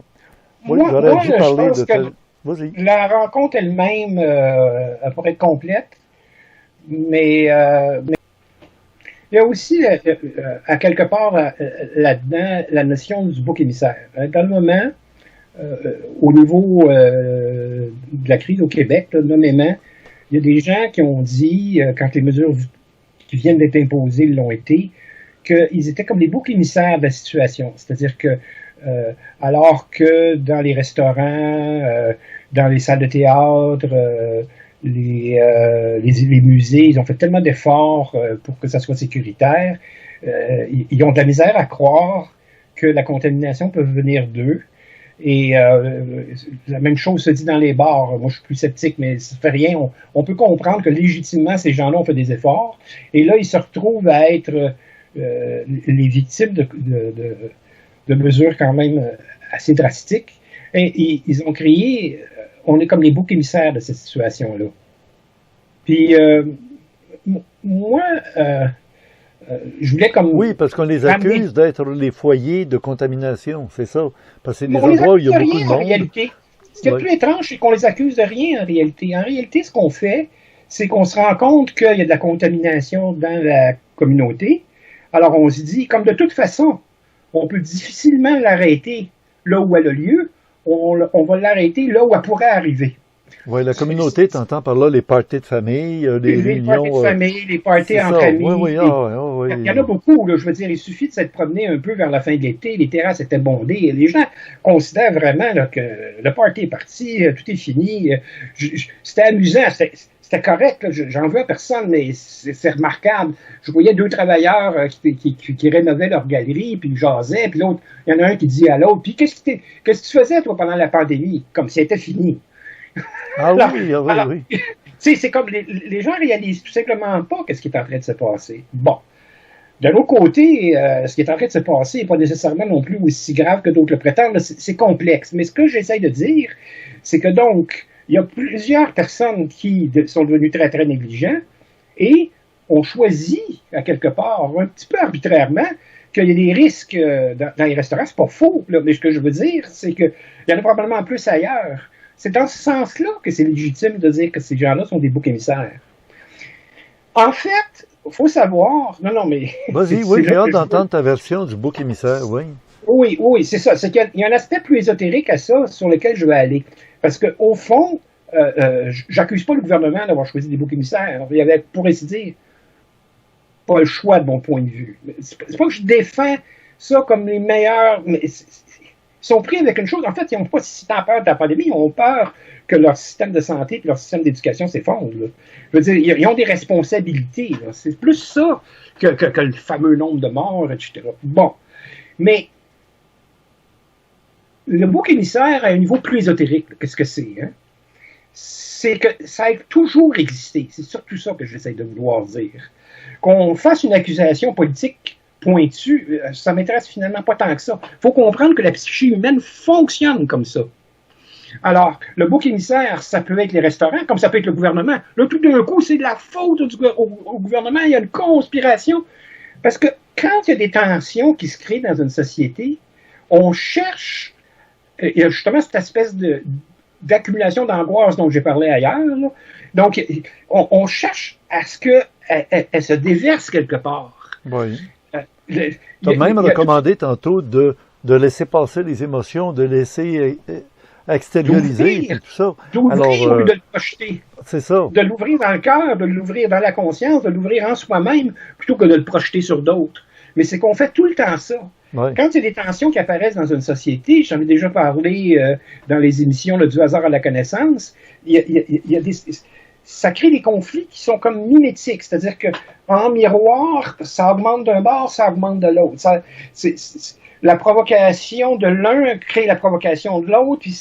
Oui, j'aurais dû parler de... Vas-y. La rencontre elle-même, elle pourrait être complète, mais il y a aussi, à quelque part, là-dedans, la notion du bouc émissaire. Dans le moment, au niveau de la crise au Québec, là, nommément, il y a des gens qui ont dit, quand les mesures qui viennent d'être imposées l'ont été, qu'ils étaient comme les boucs émissaires de la situation. C'est-à-dire que alors que dans les restaurants, dans les salles de théâtre, les musées, ils ont fait tellement d'efforts pour que ça soit sécuritaire, ils ont de la misère à croire que la contamination peut venir d'eux. Et la même chose se dit dans les bars. Moi, je suis plus sceptique, mais ça fait rien. On peut comprendre que légitimement, ces gens-là ont fait des efforts. Et là, ils se retrouvent à être les victimes de mesures quand même assez drastiques. Et ils ont créé, on est comme les boucs émissaires de cette situation-là. Puis, moi, je voulais comme... Oui, parce qu'on les accuse d'être les foyers de contamination, c'est ça. Parce que c'est des endroits où il y a beaucoup de monde. En réalité. Ce qui est le plus étrange, c'est qu'on les accuse de rien en réalité. En réalité, ce qu'on fait, c'est qu'on se rend compte qu'il y a de la contamination dans la communauté. Alors, on se dit, comme de toute façon, on peut difficilement l'arrêter là où elle a lieu, on va l'arrêter là où elle pourrait arriver. Oui, la communauté, tu entends par là les parties de famille, les réunions... parties de famille, les parties entre amis. Oui, oui. Il y en a beaucoup, là, je veux dire, il suffit de s'être promené un peu vers la fin de l'été, les terrasses étaient bondées, les gens considèrent vraiment là, que le party est parti, tout est fini. C'était amusant, c'était correct, là, j'en veux à personne, mais c'est remarquable. Je voyais deux travailleurs qui rénovaient leur galerie, puis ils jasaient, puis l'autre, il y en a un qui dit à l'autre, puis qu'est-ce que tu faisais, toi, pendant la pandémie? Comme si c'était fini. Ah oui, alors, oui. C'est comme les gens réalisent tout simplement pas ce qui est en train de se passer. Bon. De l'autre côté, ce qui est en train de se passer n'est pas nécessairement non plus aussi grave que d'autres le prétendent. C'est complexe. Mais ce que j'essaie de dire, c'est que donc, il y a plusieurs personnes qui sont devenues très, très négligents et ont choisi, à quelque part, un petit peu arbitrairement, qu'il y a des risques dans les restaurants. C'est pas faux, là, mais ce que je veux dire, c'est qu'il y en a probablement plus ailleurs. C'est dans ce sens-là que c'est légitime de dire que ces gens-là sont des boucs émissaires. En fait, il faut savoir... Non, mais... Vas-y, oui, j'ai hâte d'entendre ta version du bouc émissaire, oui. Oui, c'est ça. C'est qu'il y a un aspect plus ésotérique à ça sur lequel je vais aller. Parce qu'au fond, j'accuse pas le gouvernement d'avoir choisi des boucs émissaires. Il y avait, pour ainsi dire, pas le choix de mon point de vue. C'est pas que je défends ça comme les meilleurs... Mais ils sont pris avec une chose. En fait, ils n'ont pas si tant peur de la pandémie, ils ont peur que leur système de santé et leur système d'éducation s'effondre. Je veux dire, ils ont des responsabilités. Là. C'est plus ça que le fameux nombre de morts, etc. Bon. Mais le bouc émissaire a un niveau plus ésotérique. Qu'est-ce que c'est? Hein? C'est que ça a toujours existé. C'est surtout ça que j'essaie de vouloir dire. Qu'on fasse une accusation politique pointu, ça m'intéresse finalement pas tant que ça. Il faut comprendre que la psyché humaine fonctionne comme ça. Alors, le bouc émissaire, ça peut être les restaurants, comme ça peut être le gouvernement. Là, tout d'un coup, c'est de la faute au gouvernement, il y a une conspiration. Parce que quand il y a des tensions qui se créent dans une société, on cherche, il y a justement cette espèce d'accumulation d'angoisse dont j'ai parlé ailleurs. Là. Donc, on cherche à ce qu'elle se déverse quelque part. Oui. Tu as même recommandé tantôt de laisser passer les émotions, de laisser extérioriser et tout ça. D'ouvrir de le projeter. C'est ça. De l'ouvrir dans le cœur, de l'ouvrir dans la conscience, de l'ouvrir en soi-même, plutôt que de le projeter sur d'autres. Mais c'est qu'on fait tout le temps ça. Ouais. Quand il y a des tensions qui apparaissent dans une société, j'en ai déjà parlé dans les émissions du hasard à la connaissance, il y a des... Ça crée des conflits qui sont comme mimétiques, c'est-à-dire que en miroir, ça augmente d'un bord, ça augmente de l'autre. La provocation de l'un crée la provocation de l'autre, puis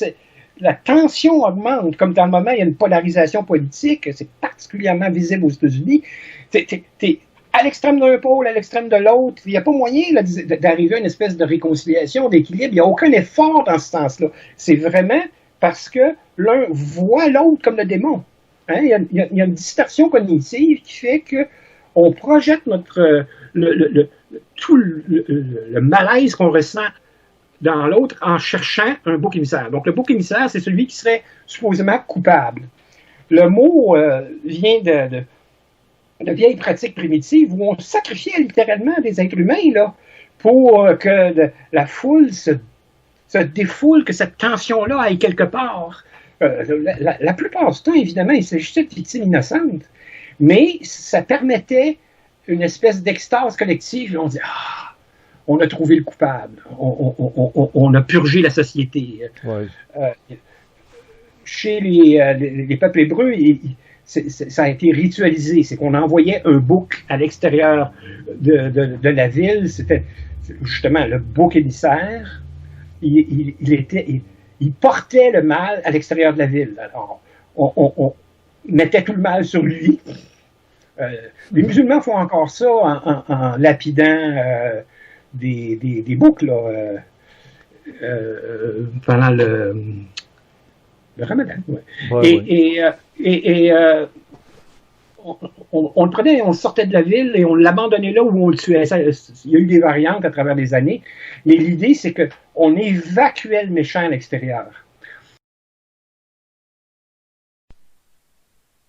la tension augmente, comme dans le moment, il y a une polarisation politique, c'est particulièrement visible aux États-Unis. T'es à l'extrême d'un pôle, à l'extrême de l'autre, il n'y a pas moyen là, d'arriver à une espèce de réconciliation, d'équilibre, il n'y a aucun effort dans ce sens-là. C'est vraiment parce que l'un voit l'autre comme le démon. Hein? Il y a une distorsion cognitive qui fait qu'on projette tout le malaise qu'on ressent dans l'autre en cherchant un bouc émissaire. Donc, le bouc émissaire, c'est celui qui serait supposément coupable. Le mot vient de vieilles pratiques primitives où on sacrifiait littéralement des êtres humains là, pour que la foule se défoule, que cette tension-là aille quelque part. La plupart du temps, évidemment, il s'agissait de victimes innocentes, mais ça permettait une espèce d'extase collective. On dit « Ah, on a trouvé le coupable, on a purgé la société. Ouais. » Chez les peuples hébreux, ça a été ritualisé. C'est qu'on envoyait un bouc à l'extérieur de la ville. C'était justement le bouc émissaire. Il portait le mal à l'extérieur de la ville. Alors, on mettait tout le mal sur lui. Les musulmans font encore ça en lapidant des boucs là, pendant le Ramadan. Ouais. Ouais, on le prenait, on le sortait de la ville et on l'abandonnait là où on le tuait. Il y a eu des variantes à travers les années, mais l'idée, c'est qu'on évacuait le méchant à l'extérieur.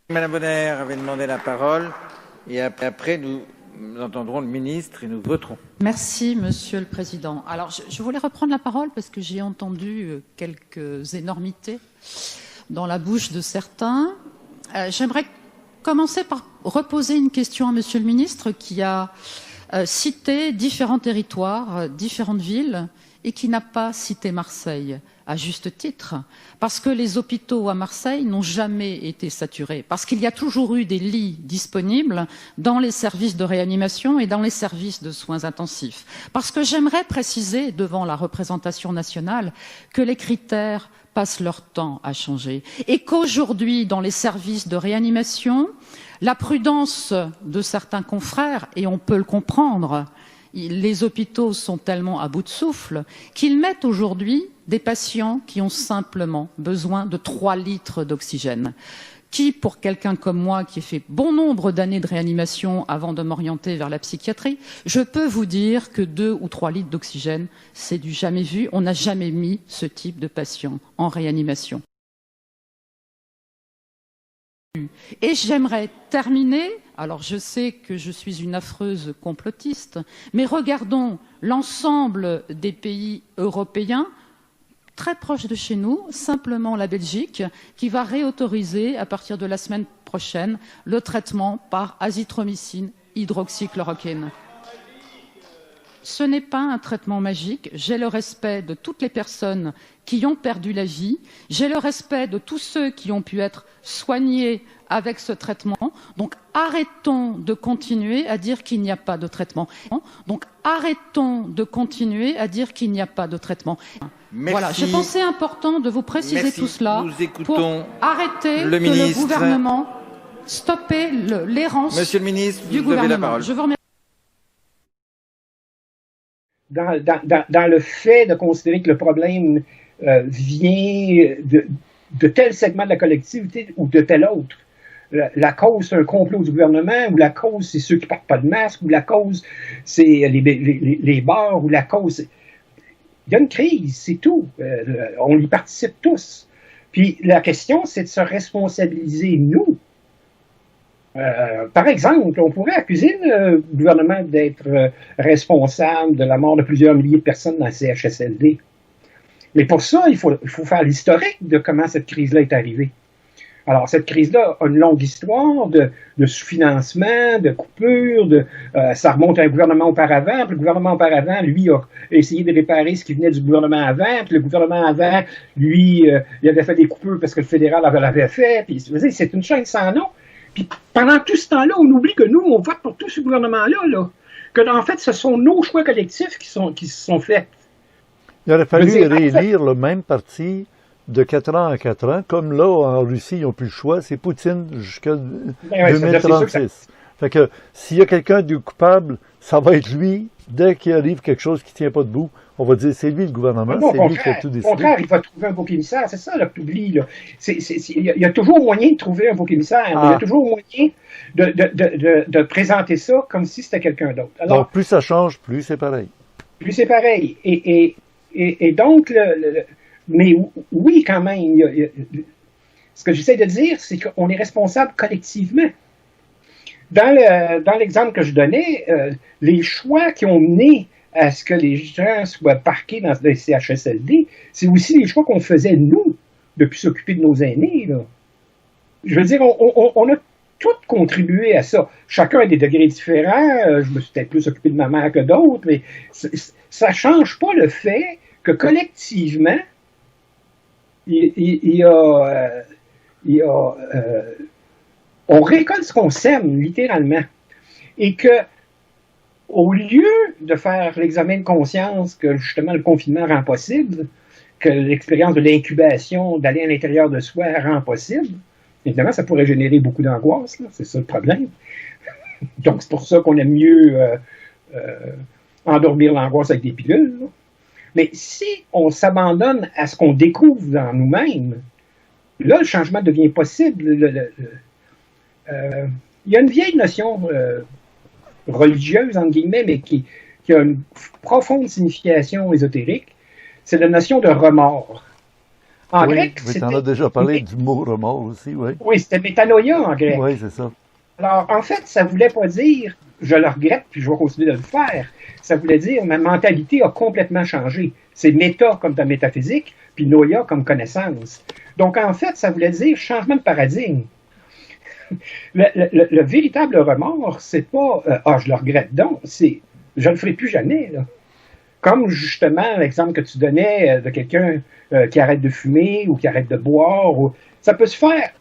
Madame Bonner avait demandé la parole et après nous entendrons le ministre et nous voterons. Merci, Monsieur le Président. Alors, je voulais reprendre la parole parce que j'ai entendu quelques énormités dans la bouche de certains. J'aimerais commencer par reposer une question à Monsieur le ministre qui a cité différents territoires, différentes villes, et qui n'a pas cité Marseille, à juste titre, parce que les hôpitaux à Marseille n'ont jamais été saturés, parce qu'il y a toujours eu des lits disponibles dans les services de réanimation et dans les services de soins intensifs. Parce que j'aimerais préciser devant la représentation nationale que les critères passent leur temps à changer et qu'aujourd'hui, dans les services de réanimation, la prudence de certains confrères, et on peut le comprendre, les hôpitaux sont tellement à bout de souffle qu'ils mettent aujourd'hui des patients qui ont simplement besoin de 3 litres d'oxygène. Qui, pour quelqu'un comme moi, qui ai fait bon nombre d'années de réanimation avant de m'orienter vers la psychiatrie, je peux vous dire que 2 ou 3 litres d'oxygène, c'est du jamais vu. On n'a jamais mis ce type de patient en réanimation. Et j'aimerais terminer, alors je sais que je suis une affreuse complotiste, mais regardons l'ensemble des pays européens, très proches de chez nous, simplement la Belgique, qui va réautoriser à partir de la semaine prochaine le traitement par azithromycine hydroxychloroquine. Ce n'est pas un traitement magique. J'ai le respect de toutes les personnes qui ont perdu la vie. J'ai le respect de tous ceux qui ont pu être soignés avec ce traitement. Donc arrêtons de continuer à dire qu'il n'y a pas de traitement. Donc arrêtons de continuer à dire qu'il n'y a pas de traitement. Merci. Voilà, je pensais important de vous préciser Merci. tout cela pour arrêter le que ministre. le gouvernement stopper l'errance Monsieur le ministre, du vous avez la gouvernement. parole. Je vous remercie. Dans le fait de considérer que le problème vient de tel segment de la collectivité ou de tel autre. La cause, c'est un complot du gouvernement, ou la cause, c'est ceux qui ne portent pas de masque, ou la cause, c'est les bars, ou la cause... Il y a une crise, c'est tout. On y participe tous. Puis la question, c'est de se responsabiliser, nous. Par exemple, on pourrait accuser le gouvernement d'être responsable de la mort de plusieurs milliers de personnes dans le CHSLD. Mais pour ça, il faut faire l'historique de comment cette crise-là est arrivée. Alors, cette crise-là a une longue histoire de sous-financement, de coupures, ça remonte à un gouvernement auparavant, puis le gouvernement auparavant, lui, a essayé de réparer ce qui venait du gouvernement avant, puis le gouvernement avant, lui, il avait fait des coupures parce que le fédéral l'avait fait, puis c'est une chaîne sans nom. Puis pendant tout ce temps-là, on oublie que nous, on vote pour tout ce gouvernement-là, là. Que en fait, ce sont nos choix collectifs qui se sont faits. Il aurait fallu réélire le même parti de 4 ans à 4 ans. Comme là, en Russie, ils n'ont plus le choix. C'est Poutine jusqu'à 2036. Fait que s'il y a quelqu'un de coupable, ça va être lui. Dès qu'il arrive quelque chose qui ne tient pas debout, on va dire c'est lui le gouvernement, c'est lui qui a tout décidé. Au contraire, il va trouver un bouc émissaire. C'est ça, là, que tu oublies. Il y a toujours moyen de trouver un bouc émissaire. Il y a toujours moyen de présenter ça comme si c'était quelqu'un d'autre. Alors, donc, plus ça change, plus c'est pareil. Plus c'est pareil. Et donc, mais oui, quand même, ce que j'essaie de dire, c'est qu'on est responsable collectivement. Dans l'exemple que je donnais, les choix qui ont mené à ce que les gens soient parqués dans des CHSLD, c'est aussi les choix qu'on faisait, nous, depuis s'occuper de nos aînés. Là. Je veux dire, on a tous contribué à ça. Chacun a des degrés différents. Je me suis peut-être plus occupé de ma mère que d'autres, mais ça ne change pas le fait que collectivement, on récolte ce qu'on sème, littéralement. Et que, au lieu de faire l'examen de conscience que, justement, le confinement rend possible, que l'expérience de l'incubation, d'aller à l'intérieur de soi rend possible, évidemment, ça pourrait générer beaucoup d'angoisse, là, c'est ça le problème. Donc, c'est pour ça qu'on aime mieux endormir l'angoisse avec des pilules. Là. Mais si on s'abandonne à ce qu'on découvre dans nous-mêmes, là, le changement devient possible. Il y a une vieille notion religieuse, entre guillemets, mais qui a une profonde signification ésotérique, c'est la notion de remords. En grec, tu en as déjà parlé du mot remords aussi, oui. Oui, c'était métanoïa en grec. Oui, c'est ça. Alors, en fait, ça voulait pas dire « je le regrette, puis je vais continuer de le faire ». Ça voulait dire « ma mentalité a complètement changé ». C'est méta comme dans métaphysique, puis noia comme connaissance. Donc, en fait, ça voulait dire changement de paradigme. Le véritable remords, c'est pas je le regrette donc, c'est je le ferai plus jamais. Là. Comme justement l'exemple que tu donnais de quelqu'un qui arrête de fumer ou qui arrête de boire, ça peut se faire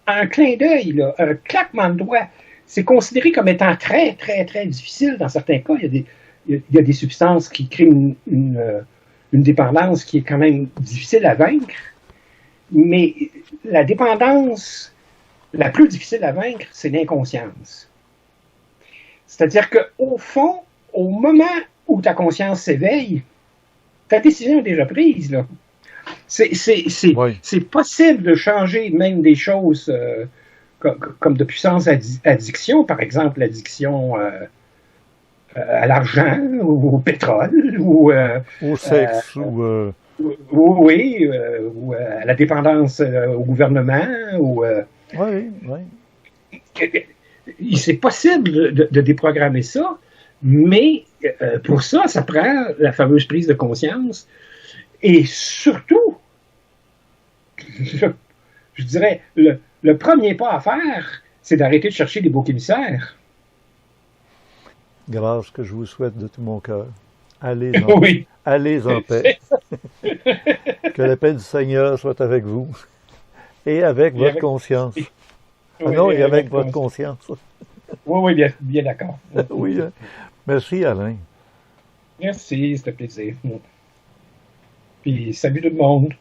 en un clin d'œil, là, un claquement de doigts. C'est considéré comme étant très, très, très difficile dans certains cas. Il y a des substances qui créent une dépendance qui est quand même difficile à vaincre. Mais la dépendance la plus difficile à vaincre, c'est l'inconscience. C'est-à-dire qu'au fond, au moment où ta conscience s'éveille, ta décision est déjà prise. Là. C'est possible de changer même des choses comme de puissance addiction, par exemple l'addiction à l'argent, ou au pétrole, ou au sexe, ou à la dépendance au gouvernement, ou c'est possible de déprogrammer ça, mais pour ça, ça prend la fameuse prise de conscience, et surtout, je dirais, le premier pas à faire, c'est d'arrêter de chercher des boucs émissaires. Grâce que je vous souhaite de tout mon cœur. Allez en paix. Que la paix du Seigneur soit avec vous et avec votre conscience. Et avec votre conscience. Oui, bien d'accord. Oui, merci Alain. Merci, c'était un plaisir. Puis salut tout le monde.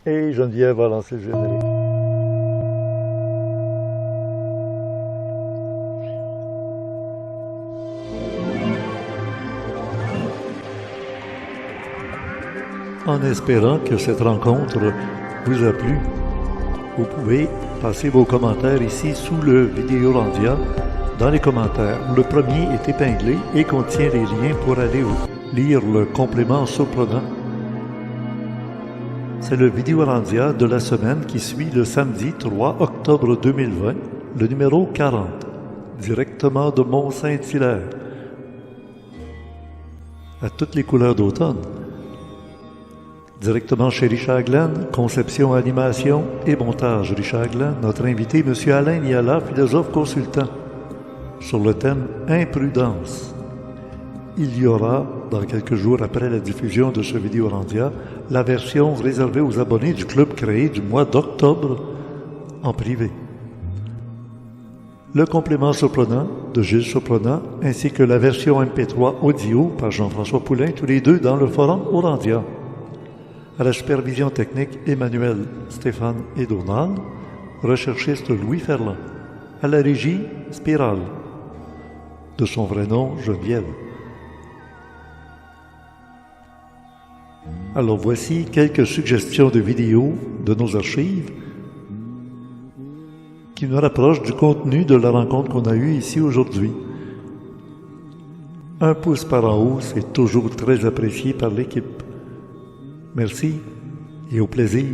Et Geneviève va lancer le générique. En espérant que cette rencontre vous a plu, vous pouvez passer vos commentaires ici sous le Vidéolandia dans les commentaires. Le premier est épinglé et contient les liens pour aller lire le complément surprenant. C'est le Vidéolandia de la semaine qui suit le samedi 3 octobre 2020, le numéro 40, directement de Mont-Saint-Hilaire. À toutes les couleurs d'automne. Directement chez Richard Glenn, conception, animation et montage Richard Glenn, notre invité M. Alain Niala, philosophe consultant, sur le thème Imprudence. Il y aura, dans quelques jours après la diffusion de ce Vidéolandia, la version réservée aux abonnés du club créé du mois d'octobre en privé. Le complément surprenant de Gilles Surprenant, ainsi que la version MP3 audio par Jean-François Poulain, tous les deux dans le forum Orandia. À la supervision technique, Emmanuel, Stéphane et Donald. Recherchiste Louis Ferland. À la régie, Spirale. De son vrai nom, Geneviève. Alors voici quelques suggestions de vidéos de nos archives qui nous rapprochent du contenu de la rencontre qu'on a eue ici aujourd'hui. Un pouce par en haut, c'est toujours très apprécié par l'équipe. Merci et au plaisir.